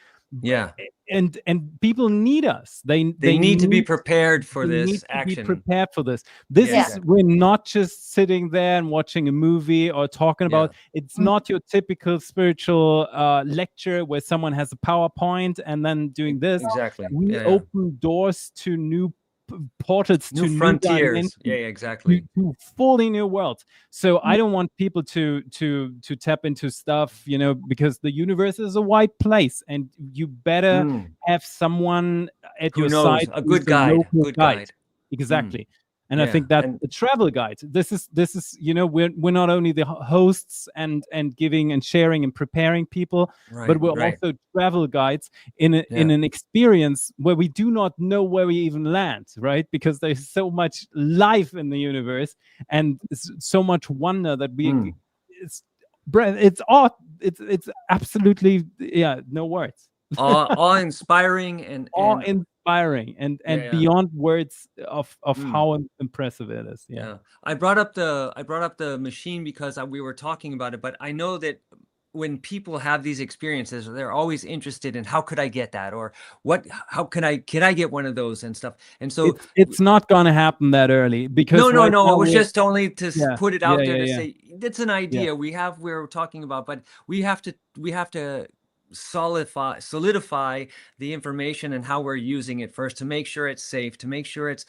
Yeah. And people need us. They need to be prepared for this action. Be prepared for this. This is, we're not just sitting there and watching a movie or talking about. It's not your typical spiritual lecture where someone has a PowerPoint and then doing this. Exactly. We open doors to new portals, new to frontiers. New exactly. To fully new worlds. So I don't want people to tap into stuff, because the universe is a wide place, and you better have someone at Who your knows? side, A good guide. Good guide. Exactly. And I think that the travel guide, this is, we're not only the hosts and giving and sharing and preparing people, but we're also travel guides in an experience where we do not know where we even land, right? Because there's so much life in the universe and so much wonder that it's absolutely, no words. Awe-inspiring and awe-inspiring and beyond words of how impressive it is. I brought up the machine because we were talking about it, but I know that when people have these experiences, they're always interested in, how could I get that, or how can I get one of those and stuff. And so it's not going to happen that early, because no, it was just only to put it out there to say that's an idea we're talking about, but we have to solidify the information and how we're using it first, to make sure it's safe, to make sure it's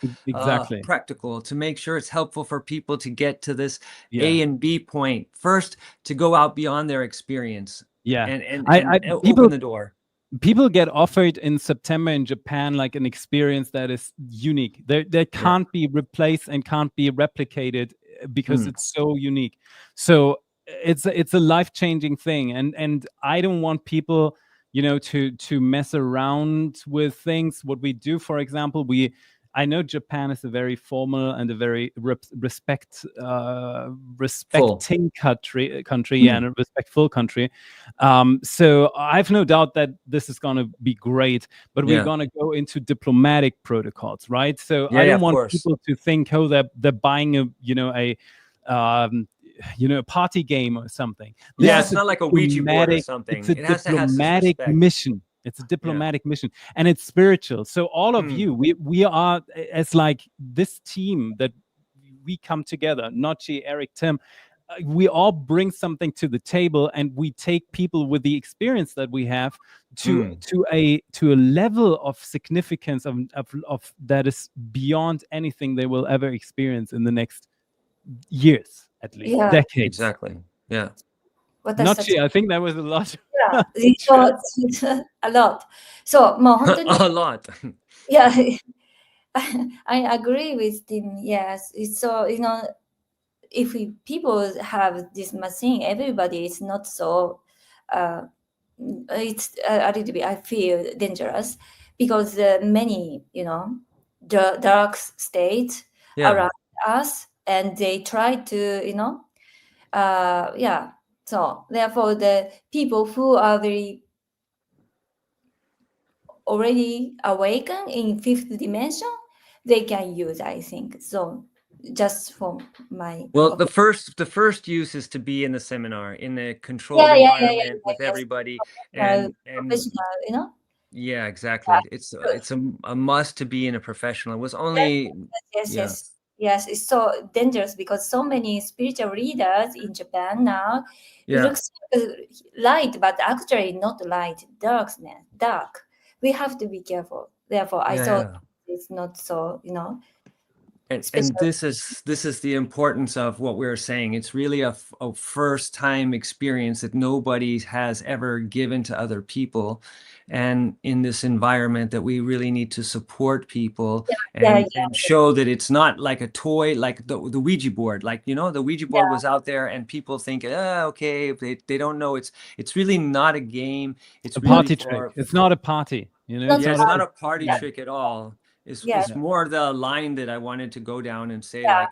practical, to make sure it's helpful for people to get to this A and B point first, to go out beyond their experience and open the door. People get offered in September in Japan like an experience that is unique. They can't be replaced and can't be replicated, because it's so unique. So it's a life-changing thing, and I don't want people, to mess around with things. What we do, for example, I know Japan is a very formal and a very respecting country, and a respectful country. So I have no doubt that this is going to be great, but we're going to go into diplomatic protocols, right? So I don't want people to think, they're buying a party game or something. It's not like a Ouija board or something. It's a diplomatic mission. It's a diplomatic mission, and it's spiritual. So all of you, we are as like this team that we come together. Nocci, Eric, Tim, we all bring something to the table, and we take people with the experience that we have to a level of significance of that is beyond anything they will ever experience in the next years. At least decades. Exactly. Yeah. Nocci, I think that was a lot. It's a lot. So, a lot. I agree with Tim. Yes, it's so, if people have this machine, everybody is not so. It's a little bit, I feel, dangerous, because many, dark states around us. And they try to, So therefore, the people who are very already awakened in fifth dimension, they can use, I think. So just for my the first use is to be in the seminar, in the controlled environment with everybody, and professional, Yeah, exactly. It's a must to be in a professional. It was only Yes, it's so dangerous, because so many spiritual leaders in Japan now, it looks light, but actually not light, dark. We have to be careful. Therefore, I thought it's not so, And this is the importance of what we're saying. It's really a first time experience that nobody has ever given to other people. And in this environment that we really need to support people and show that it's not like a toy, like the Ouija board. Like, the Ouija board was out there and people think, okay, they don't know. It's really not a game. It's a really party trick. It's not a party. It's not a party trick at all. It's more the line that I wanted to go down and say, So,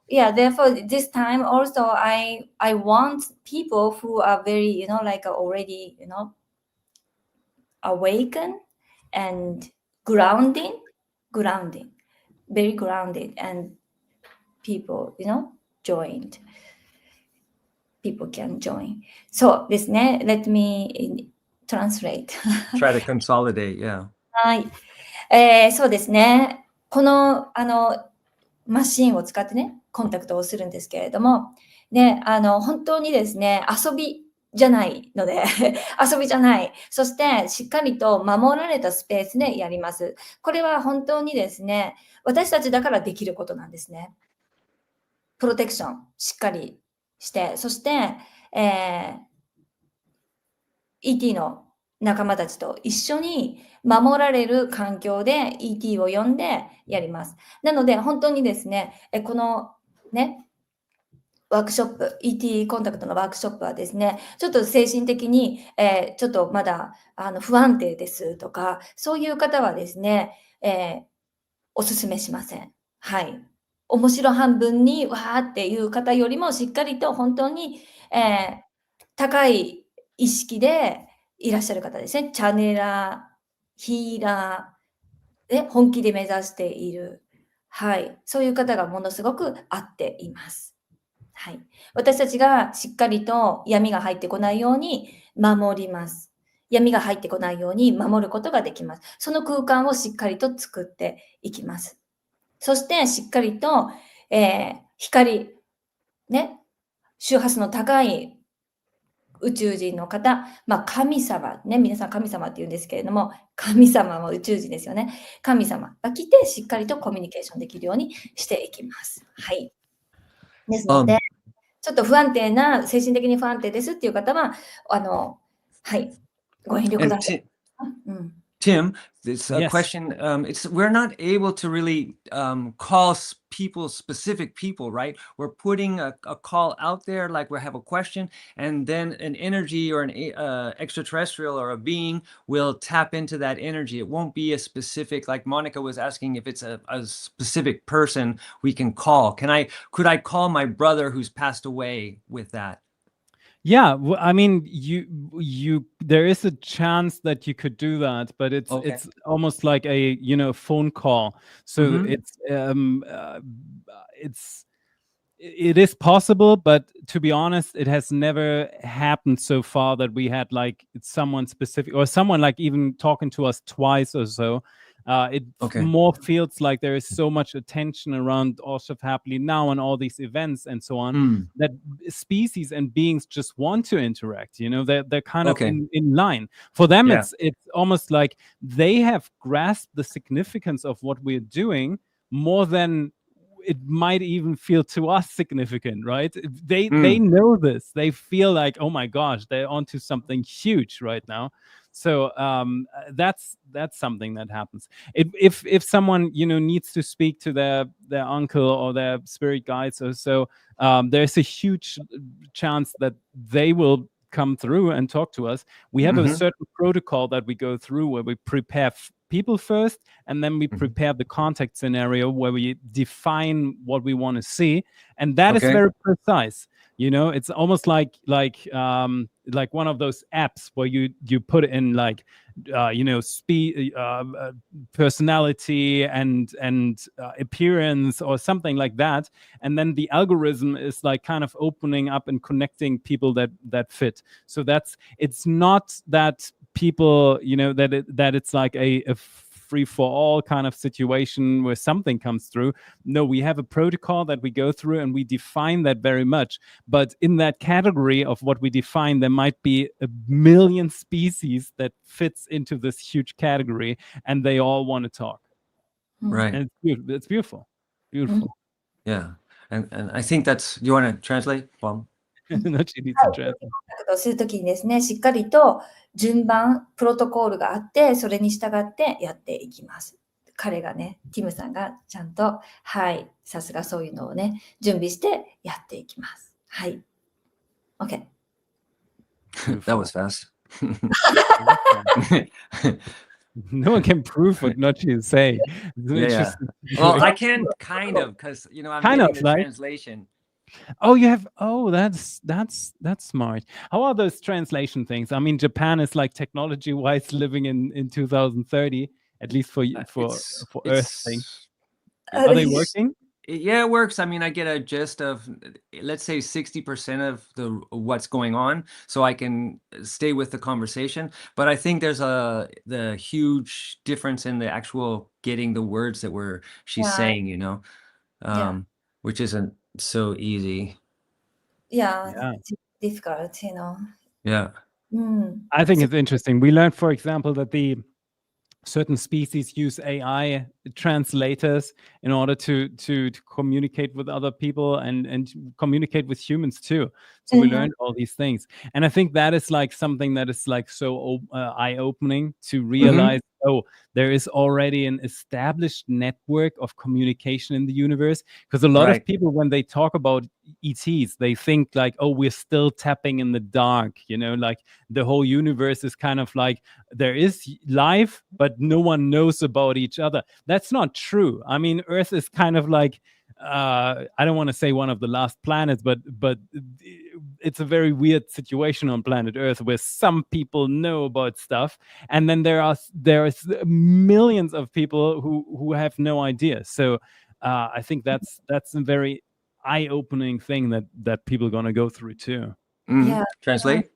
therefore, this time also, I want people who are very, already, awakened, and grounding, very grounded, and people, joined. People can join. そうですね。Let me translate. Try to consolidate, yeah. はい。そうですね。この、マシンを使ってね、コンタクトをするんですけれども、ね、本当にですね、遊びじゃないので、遊びじゃない。そして、しっかりと守られたスペースでやります。これは本当にですね、私たちだからできることなんですね。プロテクション、しっかりして、そして、ET の仲間たちと一緒に守られる環境で ET を呼んでやります。なので、本当にですね、このね、ワークショップ、ET コンタクトのワークショップはですね、ちょっと精神的に、ちょっとまだ不安定ですとか、そういう方はですね、おすすめしません。はい。面白半分にわーっていう方よりもしっかりと本当に、高い意識でいらっしゃる方ですね。チャネラー、ヒーラーで本気で目指している。はい。そういう方がものすごく合っています。はい。私たちがしっかりと闇が入ってこないように守ります。闇が入ってこないように守ることができます。その空間をしっかりと作っていきます。そしてしっかりと、光、ね、周波数の高い宇宙人の方、神様、ね、皆さん神様って言うんですけれども、神様も宇宙人ですよね。神様が来て、しっかりとコミュニケーションできるようにしていきます。はい。ですので、ちょっと不安定な、精神的に不安定ですっていう方は、はい、ご遠慮ください。Tim, this question, we're not able to really call specific people, right? We're putting a call out there, like we have a question, and then an energy or an extraterrestrial or a being will tap into that energy. It won't be a specific, like Monica was asking, if it's a specific person we can call. Could I call my brother who's passed away with that? Yeah, I mean, there is a chance that you could do that, but it's almost like a phone call. So it is possible, but to be honest, it has never happened so far that we had like someone specific or someone like even talking to us twice or so. It more feels like there is so much attention around all stuff happening now and all these events and so on that species and beings just want to interact. They're kind of in line. For them, it's almost like they have grasped the significance of what we're doing more than it might even feel to us significant, right? They know this. They feel like, oh my gosh, they're onto something huge right now. So that's something that happens. If someone needs to speak to their uncle or their spirit guides or so, there's a huge chance that they will come through and talk to us. We have a certain protocol that we go through where we prepare people first, and then we prepare the contact scenario where we define what we want to see, and that is very precise. It's almost like one of those apps where you put in like speed, personality, and appearance or something like that, and then the algorithm is like kind of opening up and connecting people that fit. So it's not that people that it's like a free-for-all kind of situation where something comes through. No, we have a protocol that we go through and we define that very much. But in that category of what we define, there might be 1 million species that fits into this huge category, and they all want to talk. Right. And it's beautiful. Beautiful. Yeah. And I think that's, you want to translate? Well, するときにですね、しっかりと順番、プロトコールがあって、それに従ってやっていきます。彼がね、ティムさんがちゃんと、はい、さすがそういうのをね、準備してやっていきます。はい。OK。That was fast. No one can prove what Nocci is saying. Yeah. Well, I can kind of, because I'm getting the translation. Oh, you have. Oh, that's smart. How are those translation things? I mean, Japan is like technology-wise living in 2030, at least for Earth thing. Are they working? Yeah, it works. I mean, I get a gist of, let's say, 60% of what's going on, so I can stay with the conversation. But I think there's the huge difference in the actual getting the words that she's saying, you know, which isn't so easy. Yeah, it's difficult, you know. Yeah. I think it's interesting. We learned, for example, that the certain species use AI translators in order to communicate with other people and communicate with humans too. So we learned all these things, and I think that is like something that is like so eye-opening to realize. Oh, there is already an established network of communication in the universe, because a lot of people, when they talk about ETs, they think like, oh, we're still tapping in the dark, you know, like the whole universe is kind of like there is life, but no one knows about each other. That's not true. I mean, Earth is kind of like, I don't want to say one of the last planets, but it's a very weird situation on planet Earth where some people know about stuff, and then there are millions of people who have no idea. So I think that's a very eye-opening thing that people are gonna go through too. Yeah. Translate?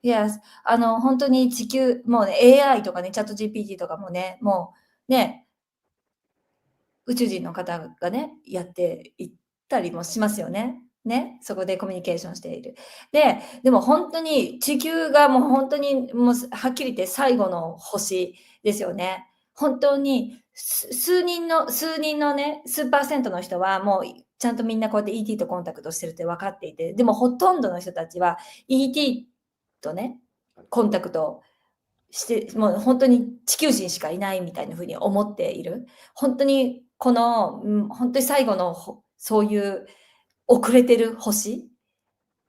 Yes. 本当に地球、もうね、AI とかね、チャット GPT とかもね、もうね、宇宙人の方がね、やっていったりもしますよね。ね、そこでコミュニケーションしている。でも本当に地球がもう本当にもうはっきり言って最後の星ですよね。本当に数人のね、数パーセントの人はもうちゃんとみんなこうやって ET とコンタクトしてるって分かっていて、でもほとんどの人たちは ET とね、コンタクトして、もう本当に地球人しかいないみたいな風に思っている。本当にこの、本当に最後のそういう遅れてる星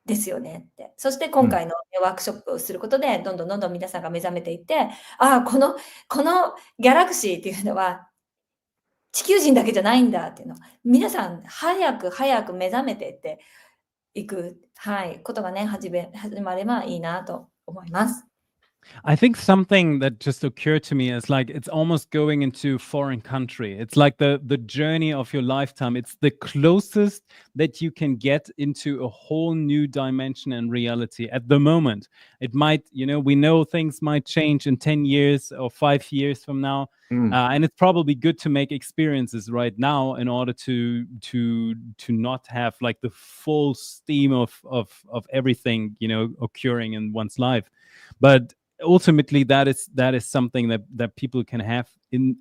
ですよねって。そして今回のワークショップをすることで、どんどん皆さんが目覚めていって、ああ、このギャラクシーっていうのは地球人だけじゃないんだっていうのを、皆さん早く目覚めていっていく、ことがね、始まればいいなと思います。I think something that just occurred to me is like it's almost going into foreign country. It's like the journey of your lifetime. It's the closest that you can get into a whole new dimension and reality at the moment. It might, you know, we know things might change in 10 years or 5 years from now. And it's probably good to make experiences right now in order to not have like the full steam of everything, you know, occurring in one's life. But ultimately that is something that people can have in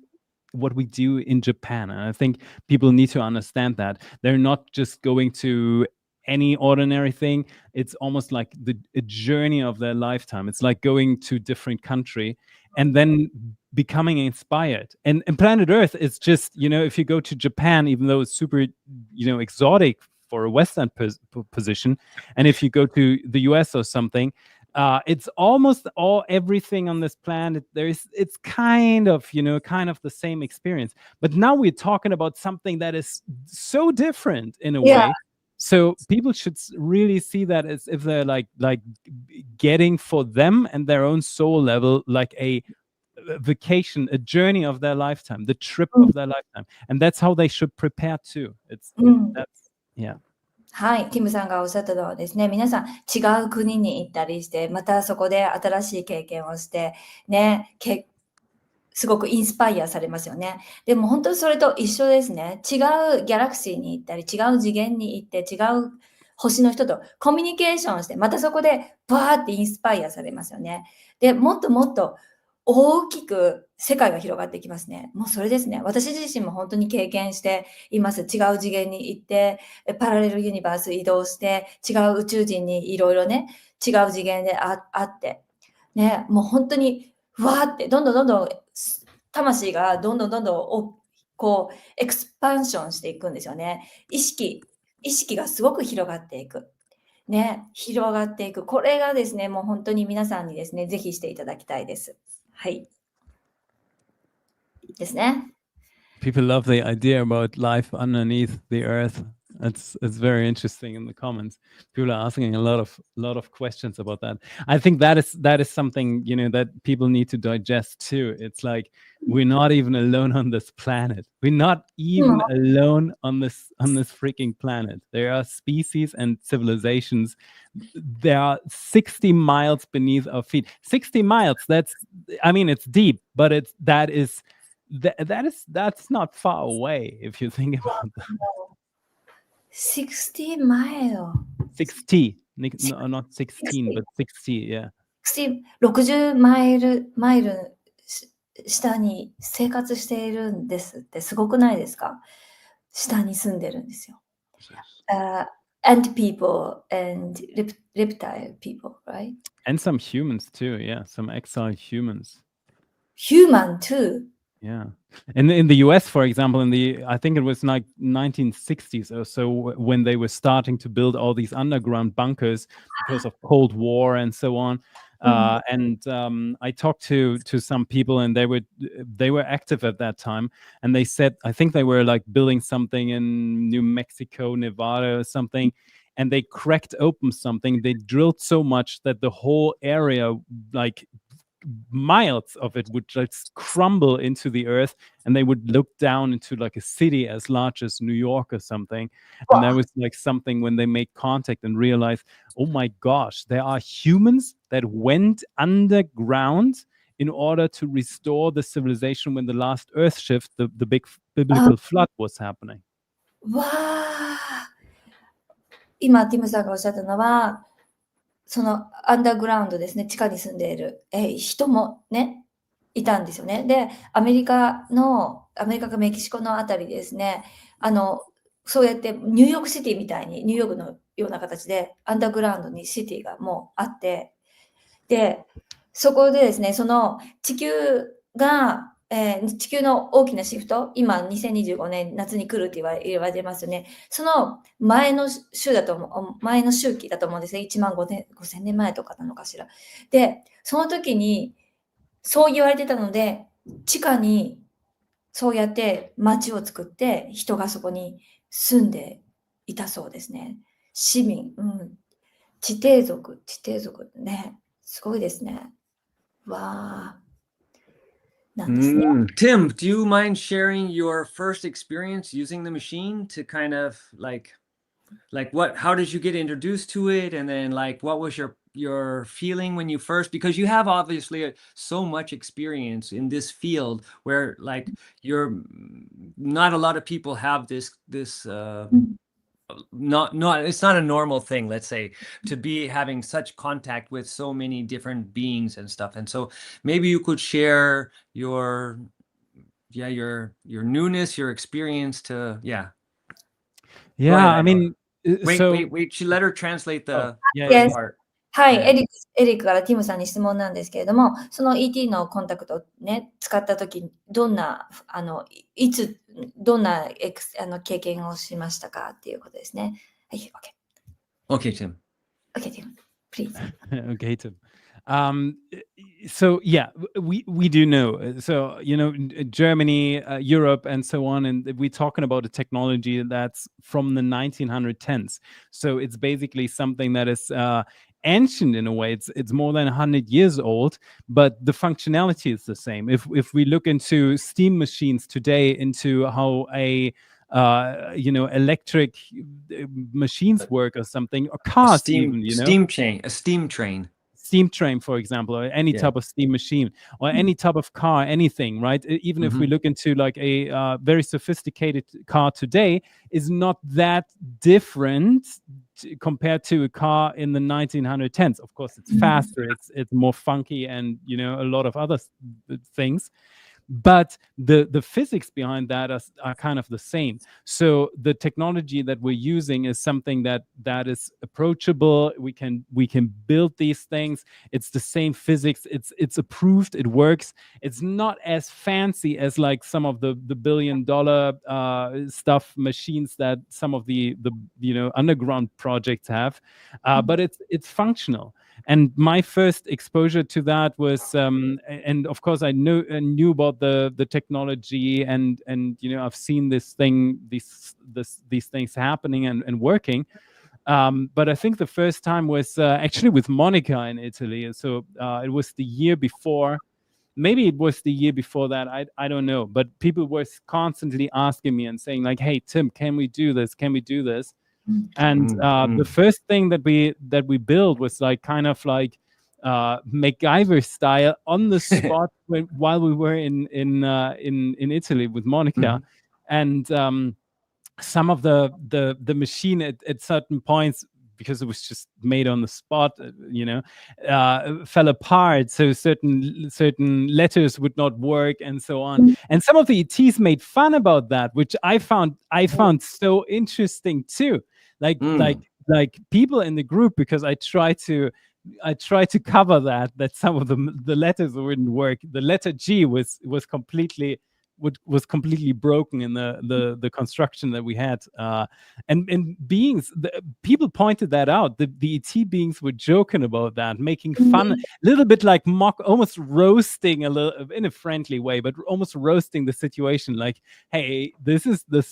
what we do in Japan, and I think people need to understand that they're not just going to any ordinary thing. It's almost like a journey of their lifetime. It's like going to a different country and then becoming inspired. And planet Earth is just, you know, if you go to Japan, even though it's super, you know, exotic for a Western position, and if you go to the US or something, it's almost everything on this planet. It's kind of the same experience. But now we're talking about something that is so different in a way. So people should really see that as if they're like getting for them and their own soul level, like a vacation, a journey of their lifetime, the trip of their lifetime. And that's how they should prepare too. Yeah. はい、ティムさんがおっしゃったのはですね、皆さん違う国に行ったりして、またそこで新しい経験をして、ね、すごくインスパイアされますよね。でも本当にそれと一緒ですね。違うギャラクシーに行ったり、違う次元に行って、違う星の人とコミュニケーションして、またそこでバーってインスパイアされますよね。で、もっともっと大きく世界が広がっていきますね。もうそれですね。私自身も本当に経験しています。違う次元に行って、パラレルユニバース移動して、違う宇宙人にいろいろね、違う次元で会って、ね、もう本当にわーって、どんどん魂がどんどんこうエクスパンションしていくんですよね。意識がすごく広がっていく。ね、広がっていく。これがですね、もう本当に皆さんにですね、ぜひしていただきたいです。はい。ですね。People love the idea about life underneath the earth. It's very interesting in the comments. People are asking a lot of questions about that. I think that is something, you know, that people need to digest too. It's like we're not even alone on this planet. We're not even alone on this freaking planet. There are species and civilizations. There are 60 miles beneath our feet. 60 miles. That's, I mean, it's deep, but that's not far away if you think about that. 60 mile. 60, no, not 16, but 60, yeah. 60マイル下に生活しているんですってすごくないですか？下に住んでるんですよ。Ant people and reptile people, right? And some humans too, yeah. Some exiled humans. Human too. Yeah. In the US, for example, I think it was like 1960s or so, when they were starting to build all these underground bunkers because of Cold War and so on. And I talked to some people, and they were active at that time, and they said, I think they were like building something in New Mexico, Nevada or something, and they cracked open something. They drilled so much that the whole area, like miles of it, would just crumble into the earth, and they would look down into like a city as large as New York or something. And that was like something when they made contact and realized, oh my gosh, there are humans that went underground in order to restore the civilization when the last earth shift, the big biblical flood was happening. わあ。今ティムさんがおっしゃったのは、そのアンダーグラウンドですね、地下に住んでいる、人もね、いたんですよね。で、アメリカかメキシコのあたりですね、そうやってニューヨークシティみたいに、ニューヨークのような形でアンダーグラウンドにシティがもうあって、で、そこでですね、その地球の大きなシフト、今2025年夏に来るって言われてますよね。その前の周期だと思うんですね。15000年前とかなのかしら。で、その時にそう言われてたので、地下にそうやって町を作って人がそこに住んでいたそうですね。市民、地底族ね。すごいですね。わー。Tim, do you mind sharing your first experience using the machine to kind of like how did you get introduced to it, and then like what was your feeling when you first, because you have obviously so much experience in this field where like not a lot of people have this it's not a normal thing, let's say, to be having such contact with so many different beings and stuff. And so maybe you could share your newness, your experience to ahead, I mean, wait, she let her translate the Yes. part. はい、エリックからティムさんに質問なんですけれども、その ET のコンタクトをね、使ったとき、どんな経験をしましたかっていうことですね。はい、Okay, Tim. Okay, Tim, please. Okay, Tim. So yeah, we do know. So, you know, Germany, Europe, and so on, and we're talking about a technology that's from the 1910s. So it's basically something that is ancient in a way. It's more than 100 years old, but the functionality is the same. If we look into steam machines today, into how electric machines work or something, or cars, a steam train, for example, or any type of steam machine, or any type of car, anything, right? Even if we look into like a very sophisticated car today, is not that different compared to a car in the 1910s. Of course, it's faster, it's more funky, and you know, a lot of other things. But the physics behind that are kind of the same. So the technology that we're using is something that is approachable. We can build these things. It's the same physics. It's approved. It works. It's not as fancy as like some of the $billion stuff machines that some of the underground projects have. But it's functional. And my first exposure to that was, and of course I knew about about the technology, and I've seen these things happening and working. But I think the first time was actually with Monica in Italy. So it was the year before. Maybe it was the year before that. I don't know. But people were constantly asking me and saying like, "Hey, Tim, can we do this? Can we do this?" And the first thing that we built was like kind of like MacGyver style on the spot while we were in Italy with Monica, and some of the machine at certain points, because it was just made on the spot, fell apart. So certain letters would not work, and so on. And some of the ETs made fun about that, which I found so interesting too. Like people in the group, because I try to cover that some of the letters wouldn't work. The letter G was completely broken in the construction that we had, and beings, people pointed that out. The ET beings were joking about that, making fun, a little bit like mock, almost roasting a little in a friendly way, but almost roasting the situation. Like, hey, this is the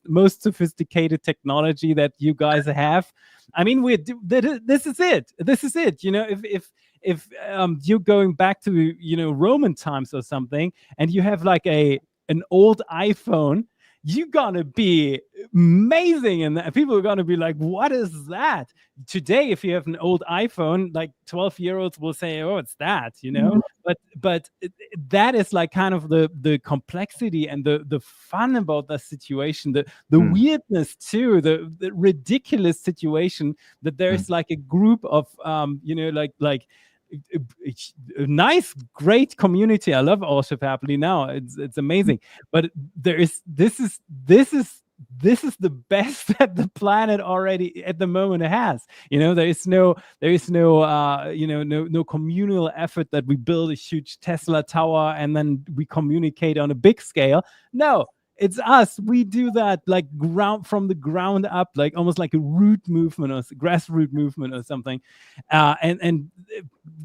most sophisticated technology that you guys have. I mean, this is it. This is it. If you're going back to Roman times or something, and you have like an old iPhone, you're gonna be amazing, and people are gonna be like, what is that? Today, if you have an old iPhone, like 12-year-olds will say, oh, it's that, but that is like kind of the complexity and the fun about the situation, the weirdness too, the ridiculous situation that there's like a group of like a nice, great community. I love Worship Happily now. It's amazing. But this is the best that the planet already at the moment has. There is no no communal effort that we build a huge Tesla tower and then we communicate on a big scale. No. It's us. We do that like from the ground up, like almost like a root movement or grassroots movement or something. And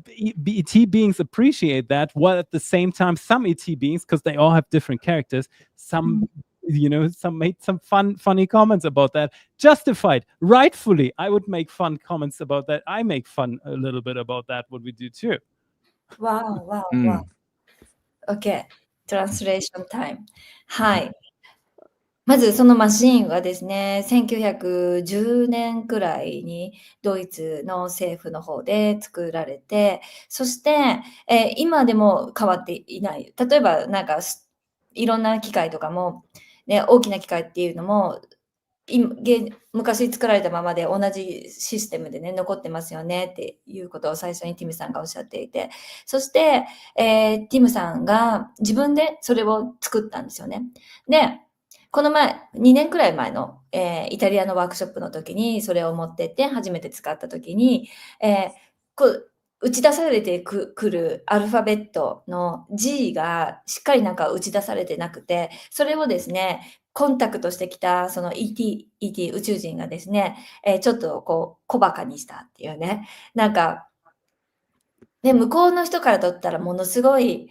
ET beings appreciate that, while at the same time, some ET beings, because they all have different characters, some made some funny comments about that. Justified, rightfully. I would make fun comments about that. I make fun a little bit about that, what we do too. Wow. Okay. Translation time. はい。まずそのマシーンはですね、1910年くらいにドイツの政府の方で作られて、そして、今でも変わっていない。例えばなんかいろんな機械とかも、ね、大きな機械っていうのも昔作られたままで同じシステムでね、残ってますよねっていうことを最初にティムさんがおっしゃっていて、そして、ティムさんが自分でそれを作ったんですよね。で、この前、2年くらい前の、イタリアのワークショップの時にそれを持ってって初めて使った時に、打ち出されてくるアルファベットの G がしっかりなんか打ち出されてなくて、それをですね、コンタクトしてきたその ET 宇宙人がですね、ちょっとこう小馬鹿にしたっていうね、なんか、ね、向こうの人からとったらものすごい、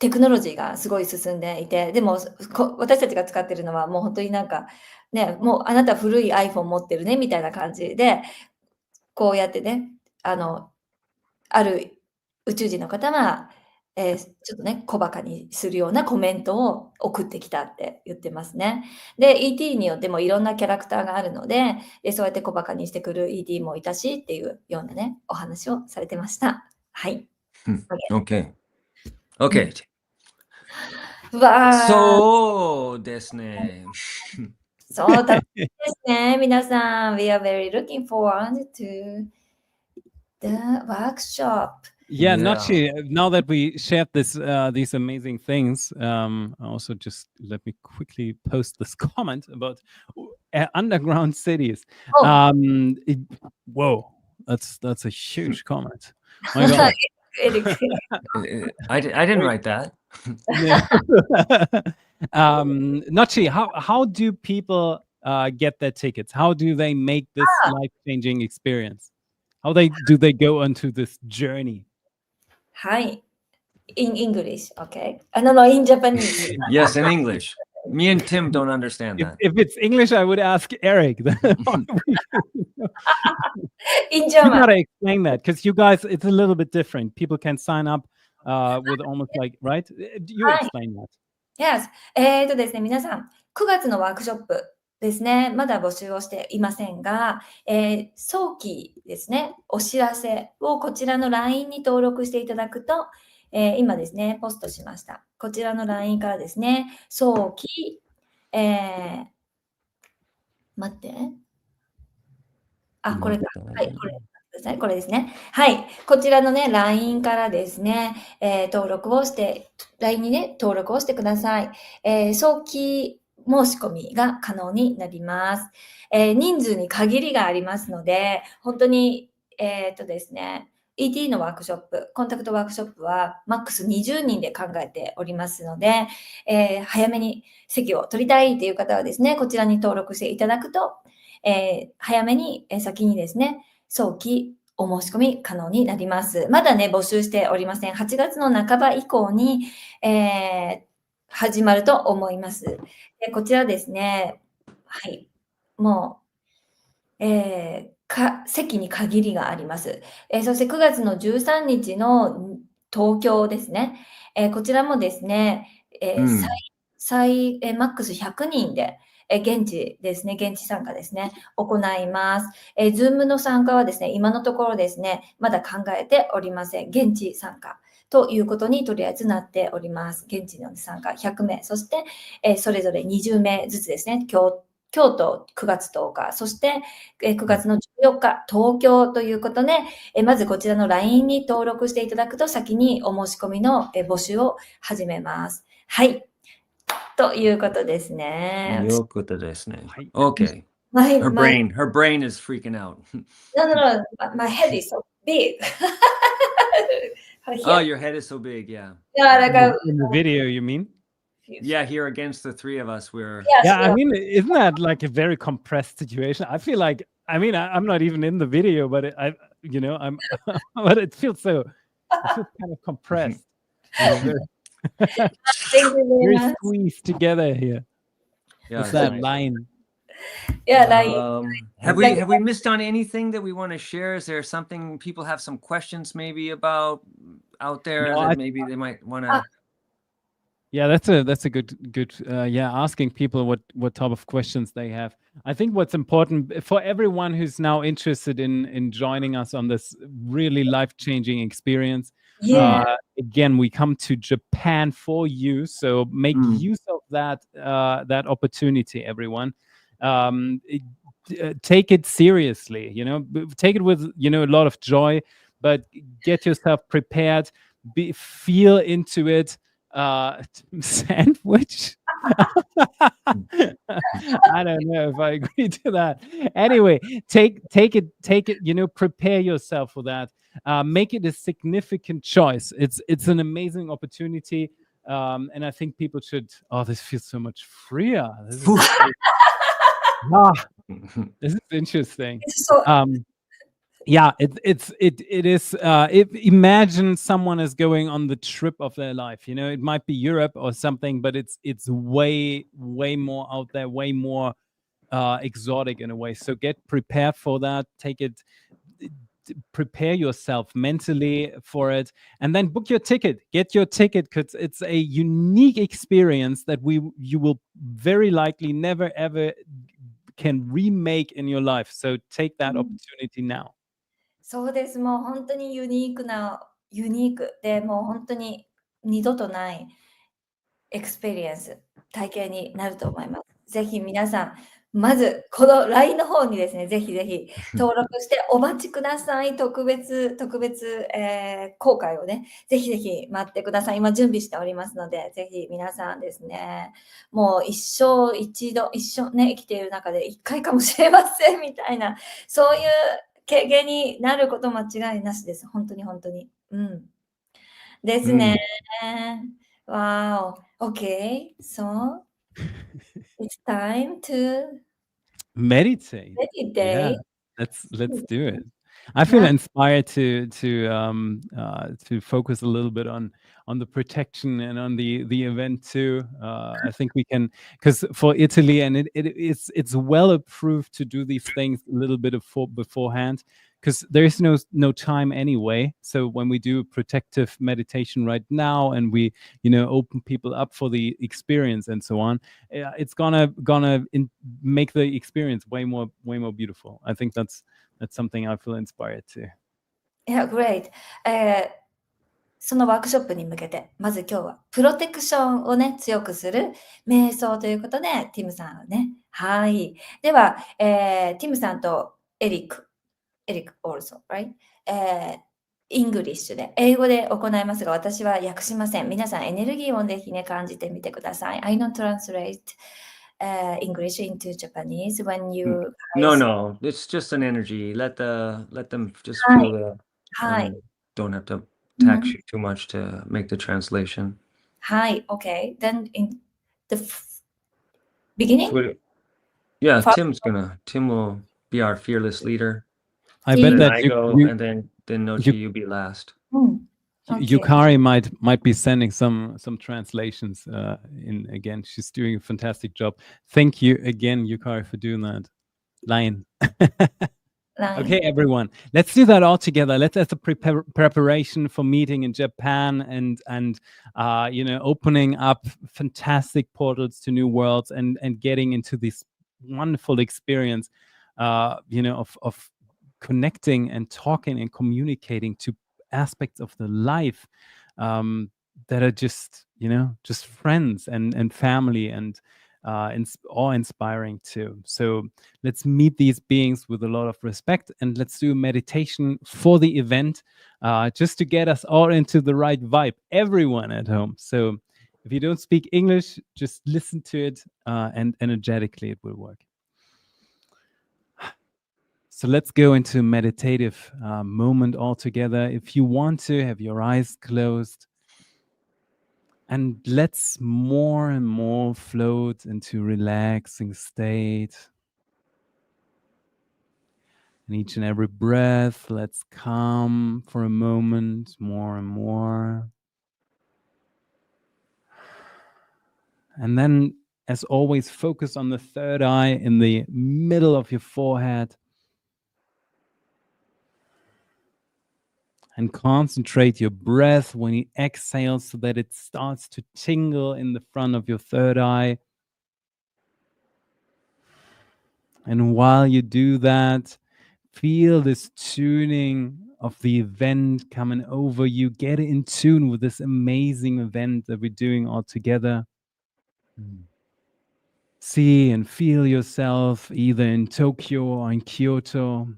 テクノロジーがすごい進んでいて、でも私たちが使ってるのはもう本当になんかね、もうあなた古い iPhone 持ってるねみたいな感じで、こうやってね、ある宇宙人の方が、ちょっとね、小馬鹿にするようなコメントを送ってきたって言ってますね。で、ET によってもいろんなキャラクターがあるので、そうやって小馬鹿にしてくる ET もいたしっていうようなね、お話をされてました。はい。Okay. そうですね。そう楽しみですね、皆さん。We are very looking forward to the workshop. Yeah, Nocci, now that we shared these amazing things, also just let me quickly post this comment about underground cities. Whoa, that's a huge comment. My God. I didn't write that. Nocci, how do people get their tickets? How do they make this life-changing experience? How do they go onto this journey? はい。in English, okay? No, in Japanese. Yes, in English. Me and Tim don't understand that. If it's English, I would ask Eric. In You German. gotta explain that because you guys, it's a little bit different. People can sign up with almost like, right? You explain that. Yes. ですね、皆さん、9月のワークショップですね、まだ募集をしていませんが、早期ですね、お知らせをこちらの LINE に登録していただくと、今ですね、ポストしました。こちらの LINE からですね、早期、待って。これか。はい、これですね。はい。こちらのね、LINE からですね、登録をして、LINE にね、登録をしてください。早期申し込みが可能になります。人数に限りがありますので、本当に、ですね、ET のワークショップ、コンタクトワークショップはマックス20人で考えておりますので、早めに席を取りたいという方はですね、こちらに登録していただくと、早めに、先にですね、早期お申し込み可能になります。まだね、募集しておりません。8月の半ば以降に、始まると思います。でこちらですね、はい、もう、席に限りがあります。そして9月の13日の東京ですね、こちらもですね、マックス100人で、現地ですね、現地参加ですね、行います。Zoom の参加はですね、今のところですね、まだ考えておりません。現地参加ということにとりあえずなっております。現地の参加100名、そして、それぞれ20名ずつですね、京都9月10日、そして、9月の14日、東京ということで、まずこちらの LINE に登録していただくと先にお申し込みの、募集を始めます。はい。ということですね。よくことですね。Okay. My brain is freaking out. No, my head is so big. Oh, your head is so big, yeah. Yeah, like In the video, you mean? Yeah, here against the three of us, we're. Yeah, I mean, isn't that like a very compressed situation? I feel like, I mean, I'm not even in the video, but but it feels so, it feels kind of compressed. Very squeezed together here. Yeah, What's that line? Yeah, like. Have we missed on anything that we want to share? Is there something people have some questions maybe about out there that maybe they might want to? Yeah, that's a good asking people what type of questions they have. I think what's important for everyone who's now interested in joining us on this really life-changing experience. Again, we come to Japan for you, so make use of that opportunity, everyone. Take it seriously, take it with a lot of joy, but get yourself prepared, feel into it. Sandwich. I don't know if I agree to that. Anyway, take it, prepare yourself for that. Make it a significant choice. It's an amazing opportunity. And I think people should, this feels so much freer. This is interesting. Yeah, it is. Imagine someone is going on the trip of their life. It might be Europe or something, but it's way more out there, way more exotic in a way. So get prepared for that. Prepare yourself mentally for it, and then book your ticket. Get your ticket because it's a unique experience that you will very likely never ever can remake in your life. So take that opportunity now. そうです。もう本当にユニークで、もう本当に二度とないエクスペリエンス、体験になると思います。ぜひ皆さん、まずこの LINE の方にですね、ぜひ登録してお待ちください。特別、公開をね、ぜひ待ってください。今準備しておりますので、ぜひ皆さんですね、もう一生ね、生きている中で1回かもしれませんみたいな、そういう経験になること間違いなしです。本当に。ですね。Wow. Okay. So it's time to meditate. meditate. Yeah, let's do it. I feel Yeah. inspired to focus a little bit on the protection and on the event too. I think we can, because for Italy, and it's well approved to do these things a little bit beforehand, because there is no time anyway. So when we do protective meditation right now, and we open people up for the experience and so on, it's gonna make the experience way more beautiful. I think that's something I feel inspired to. Yeah, great. そのワークショップに向けて、まず今日はプロテクションをね、強くする瞑想ということで、ティムさんはね。はい。では、ティムさんとエリック also, right? イングリッシュで、英語で行いますが、私は訳しません。皆さん、エネルギーをぜひね、感じてみてください。I don't translate English into Japanese when you guys... No, it's just an energy. Let them just はい。 feel the はい。 and don't have to うん tax you too much to make the translation. はい。Okay. Then in the beginning? So yeah, Fa- Tim will be our fearless leader. I See? bet Then that I go, and then Nocci, you be last. うん。Okay. Yukari might be sending some translations in again. She's doing a fantastic job. Thank you again, Yukari, for doing that. Lion. Line. Okay, everyone, let's do that all together. Let's as a preparation for meeting in Japan and opening up fantastic portals to new worlds and getting into this wonderful experience, of connecting and talking and communicating to aspects of the life that are just friends and family and awe-inspiring too. So let's meet these beings with a lot of respect, and let's do a meditation for the event, just to get us all into the right vibe, everyone at home. So if you don't speak English, just listen to it, and energetically it will work. So let's go into a meditative moment all together. If you want to, have your eyes closed. And let's more and more float into relaxing state. And each and every breath, let's calm for a moment, more and more. And then, as always, focus on the third eye in the middle of your forehead. And concentrate your breath when you exhale so that it starts to tingle in the front of your third eye. And while you do that, feel this tuning of the event coming over you. Get in tune with this amazing event that we're doing all together. See and feel yourself either in Tokyo or in Kyoto.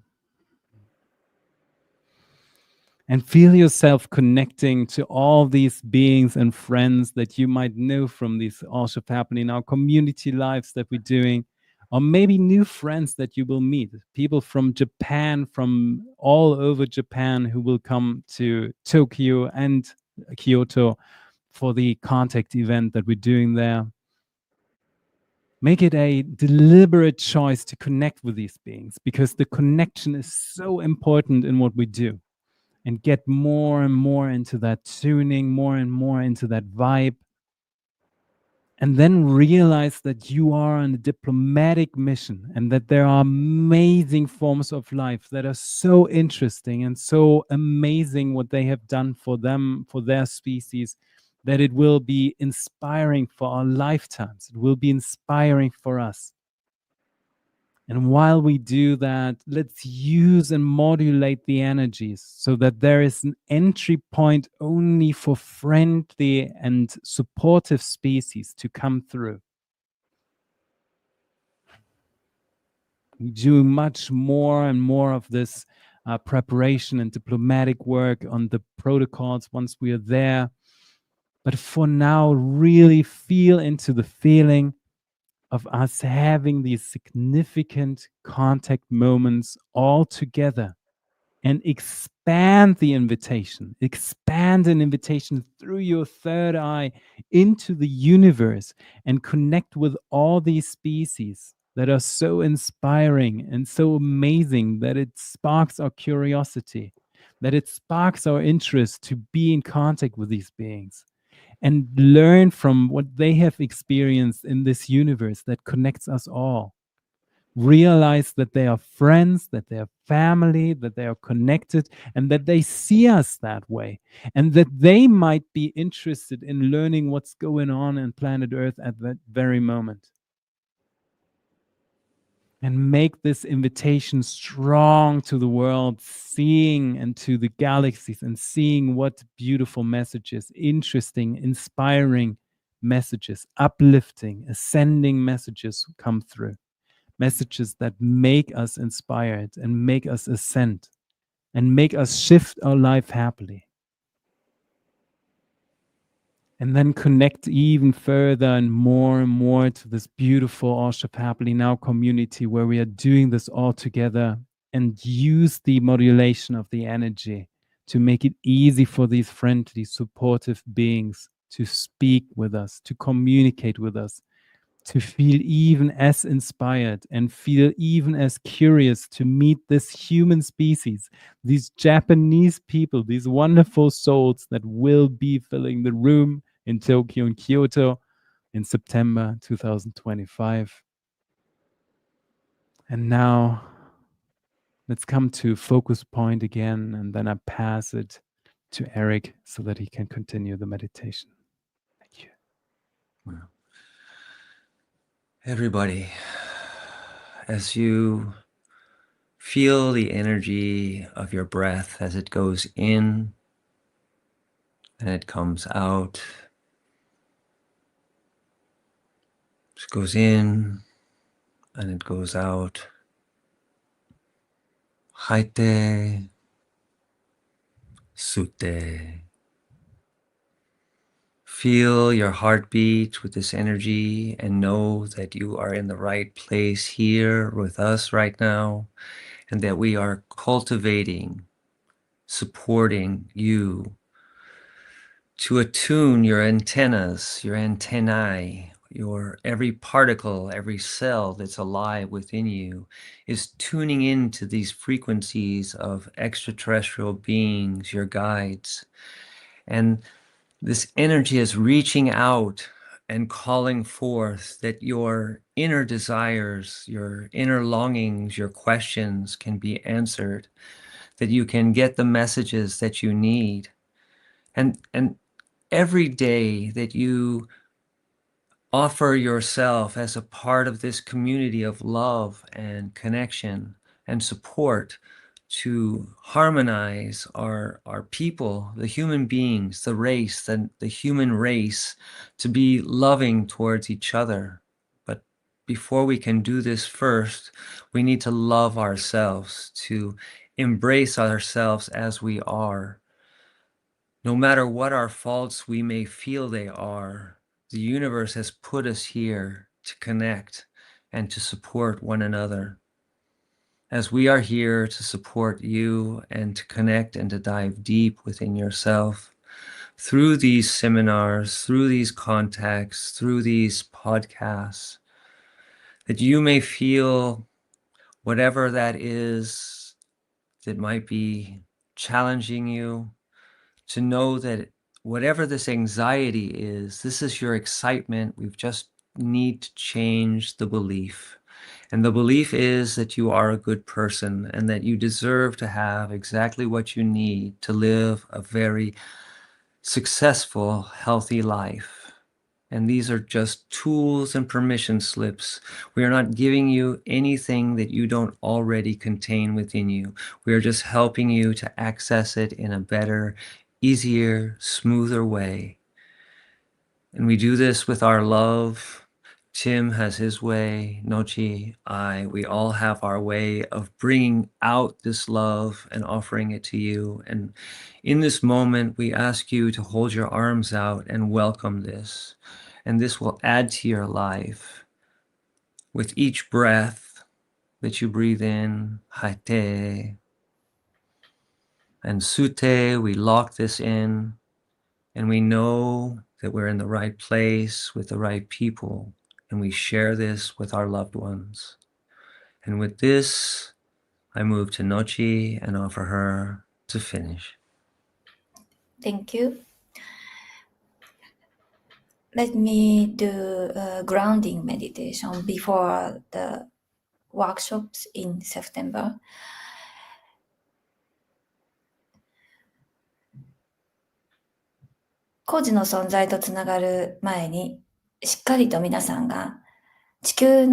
And feel yourself connecting to all these beings and friends that you might know from these also happening in our community lives that we're doing, or maybe new friends that you will meet, people from Japan, from all over Japan, who will come to Tokyo and Kyoto for the contact event that we're doing there. Make it a deliberate choice to connect with these beings, because the connection is so important in what we do. And get more and more into that tuning, more and more into that vibe. And then realize that you are on a diplomatic mission, and that there are amazing forms of life that are so interesting and so amazing what they have done for them, for their species, that it will be inspiring for our lifetimes. It will be inspiring for us. And while we do that, let's use and modulate the energies so that there is an entry point only for friendly and supportive species to come through. We do much more and more of this preparation and diplomatic work on the protocols once we are there. But for now, really feel into the feeling of us having these significant contact moments all together, and expand an invitation through your third eye into the universe, and connect with all these species that are so inspiring and so amazing that it sparks our curiosity, that it sparks our interest to be in contact with these beings and learn from what they have experienced in this universe that connects us all. Realize that they are friends, that they are family, that they are connected, and that they see us that way, and that they might be interested in learning what's going on planet Earth at that very moment. And make this invitation strong to the world, seeing into the galaxies and seeing what beautiful messages, interesting, inspiring messages, uplifting, ascending messages come through. Messages that make us inspired and make us ascend and make us shift our life happily. And then connect even further and more to this beautiful All Shift Happily Now community where we are doing this all together, and use the modulation of the energy to make it easy for these friendly, supportive beings to speak with us, to communicate with us, to feel even as inspired and feel even as curious to meet this human species, these Japanese people, these wonderful souls that will be filling the room in Tokyo and Kyoto in September 2025. And now let's come to focus point again, and then I pass it to Eric so that he can continue the meditation. Thank you. Wow. Everybody, as you feel the energy of your breath as it goes in and it comes out, it goes in and it goes out. Haite, sute. Feel your heartbeat with this energy and know that you are in the right place here with us right now, and that we are cultivating, supporting you to attune your antennas, your antennae, your every particle, every cell that's alive within you is tuning into these frequencies of extraterrestrial beings, your guides. And this energy is reaching out and calling forth that your inner desires, your inner longings, your questions can be answered, that you can get the messages that you need. And every day that you offer yourself as a part of this community of love and connection and support to harmonize our people, the human beings, the race, the human race, to be loving towards each other. But before we can do this first, we need to love ourselves, to embrace ourselves as we are. No matter what our faults we may feel they are, the universe has put us here to connect and to support one another. As we are here to support you and to connect and to dive deep within yourself through these seminars, through these contacts, through these podcasts, that you may feel whatever that is that might be challenging you, to know that whatever this anxiety is, this is your excitement. We've just need to change the belief. And the belief is that you are a good person and that you deserve to have exactly what you need to live a very successful, healthy life. And these are just tools and permission slips. We are not giving you anything that you don't already contain within you. We are just helping you to access it in a better, easier, smoother way. And we do this with our love. Tim has his way, Nocci, we all have our way of bringing out this love and offering it to you. And in this moment, we ask you to hold your arms out and welcome this. And this will add to your life. With each breath that you breathe in, haite, and sute, we lock this in, and we know that we're in the right place with the right people. and we share this with our loved ones. And with this, I move to Nocci and offer her to finish. Thank you. Let me do a grounding meditation before the workshops in September. 個人の存在とつながる前に、しっかりと皆さんが地球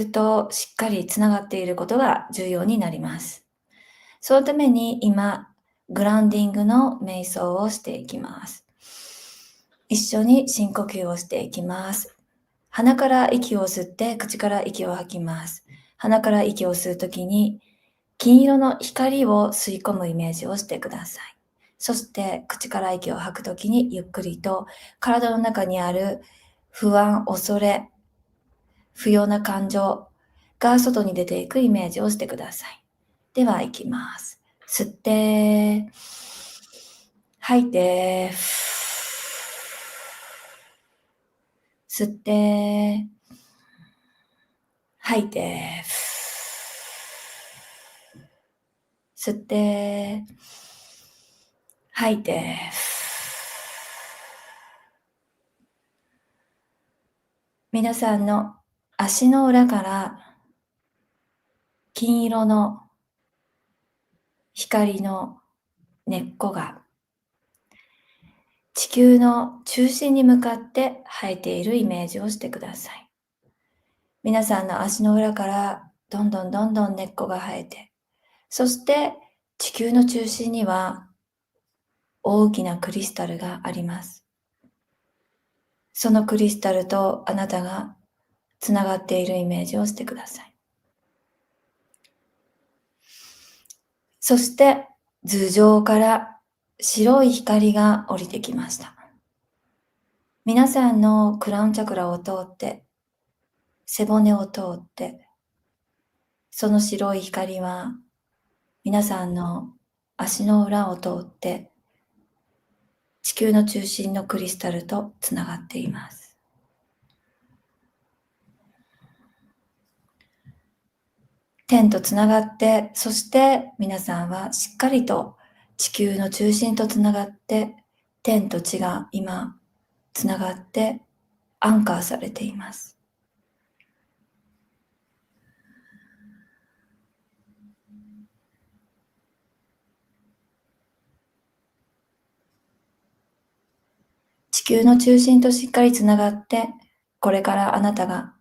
としっかりつながっていることが重要になります。そのために今、グラウンディングの瞑想をしていきます。一緒に深呼吸をしていきます。鼻から息を吸って口から息を吐きます。鼻から息を吸うときに金色の光を吸い込むイメージをしてください。そして口から息を吐くときにゆっくりと体の中にある不安、恐れ、不要な感情が外に出ていくイメージをしてください。では行きます。吸って、吐いて、吸って、吐いて、吸って、吐いて、皆さんの足の裏から金色の光の根っこが地球の中心に向かって生えているイメージをしてください。皆さんの足の裏からどんどん根っこが生えて、そして地球の中心には大きなクリスタルがあります。そのクリスタルとあなたがつながっているイメージをしてください。そして頭上から白い光が降りてきました。皆さんのクラウンチャクラを通って、背骨を通って、その白い光は皆さんの足の裏を通って、地球の中心のクリスタルとつながっています。天とつながって、そして皆さんはしっかりと地球の中心とつながって、天と地が今つながってアンカーされています。地球の中心としっかりつながって、これからあなたが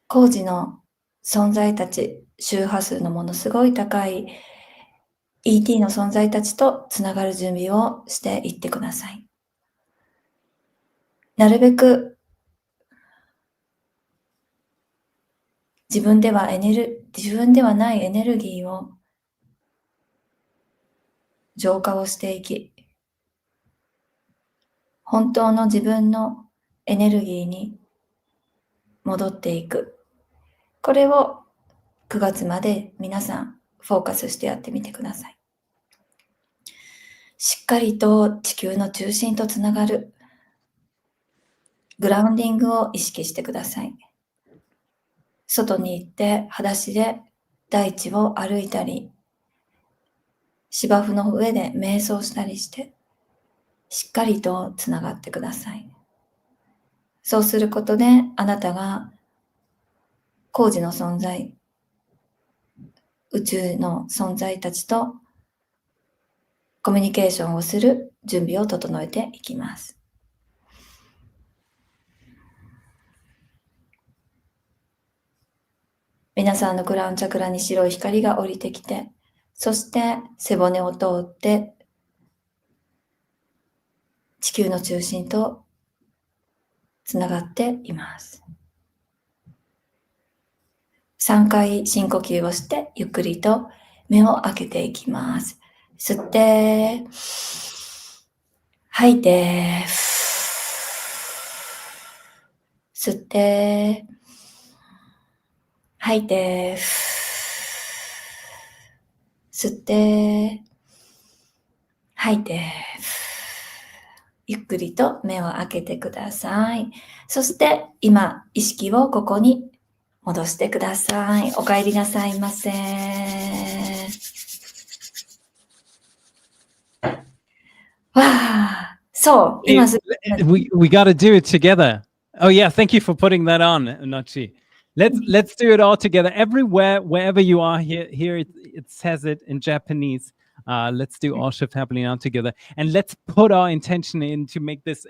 工事の存在たち、周波数のものすごい高い ET の存在たちとつながる準備をしていってください。なるべく自分ではないエネルギーを浄化をしていき、本当の自分のエネルギーに戻っていく。これを9月まで皆さんフォーカスしてやってみてください。しっかりと地球の中心とつながるグラウンディングを意識してください。外に行って裸足で大地を歩いたり、芝生の上で瞑想したりして、しっかりとつながってください。そうすることであなたが工事の存在、宇宙の存在たちとコミュニケーションをする準備を整えていきます。皆さんのクラウンチャクラに白い光が降りてきて、そして背骨を通って地球の中心とつながっています。3回深呼吸をしてゆっくりと目を開けていきます。吸って、吐いて、吸って、吐いて、吸って、吐いて、ゆっくりと目を開けてください。そして今、意識をここに戻してください。お帰りなさいませ。わあ、そう、今すぐ。We got to do it together. Oh yeah, thank you for putting that on, Nocci. Let's do it all together. Everywhere, wherever you are, here it says it in Japanese. Let's do all shift happening now together, and let's put our intention in to make this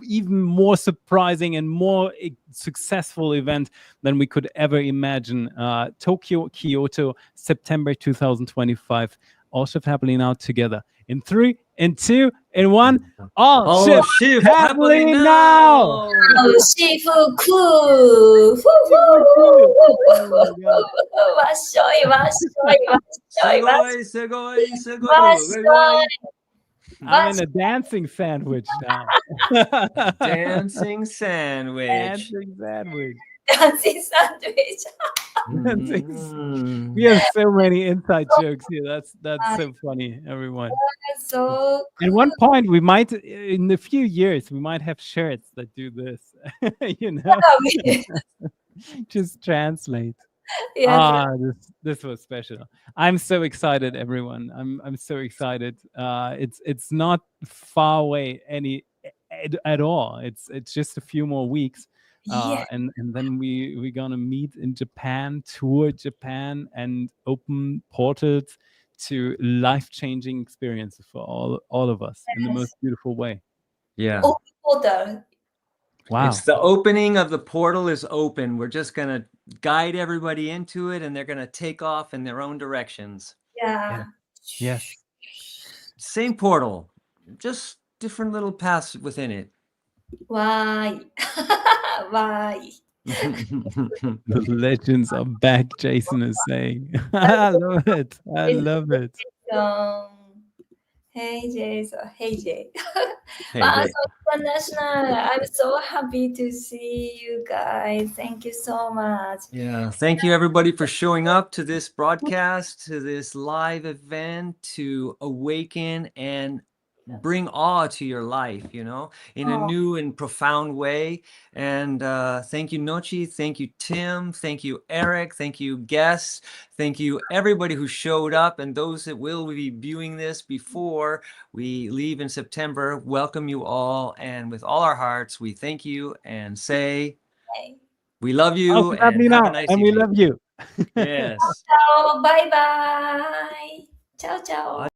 even more surprising and more successful event than we could ever imagine. Tokyo, Kyoto, September 2025. All shift happening now together. In 3, in 2, in 1. All shift happening now. シフクわっしょいわっしょいわっしょいわっしょいすごいすごいわっしょい I'm in a dancing sandwich now. Dancing sandwich. Dancing sandwich. ダンシンサンドイッチ。 Mm. We have so many inside jokes here. That's so funny, everyone. So At one point, we might, in a few years, we might have shirts that do this. You know, just translate. This was special. I'm so excited, everyone. I'm so excited. It's not far away at all. It's just a few more weeks. And then we're gonna meet in Japan, tour Japan, and open portals to life-changing experiences for all of us in the most beautiful way. Yeah. portal. Wow. It's the opening of the portal is open. We're just gonna guide everybody into it, and they're gonna take off in their own directions. Yeah. Yes. Same portal, just different little paths within it. Why? Why? The legends are back, Jason is saying. I love it. I love it. Hey Jason. Hey Jay. Hey, Wow, Jay. so international. I'm so happy to see you guys. Thank you so much. Yeah, thank you everybody for showing up to this broadcast, to this live event, to awaken and bring awe to your life, you know, in a new and profound way. And thank you, Nocci. Thank you, Tim. Thank you, Eric. Thank you, guests. Thank you, everybody who showed up, and those that will be viewing this before we leave in September. Welcome you all, and with all our hearts, we thank you and say we love you and have a nice and evening. we love you. Yes. Ciao. Bye bye. Ciao, ciao.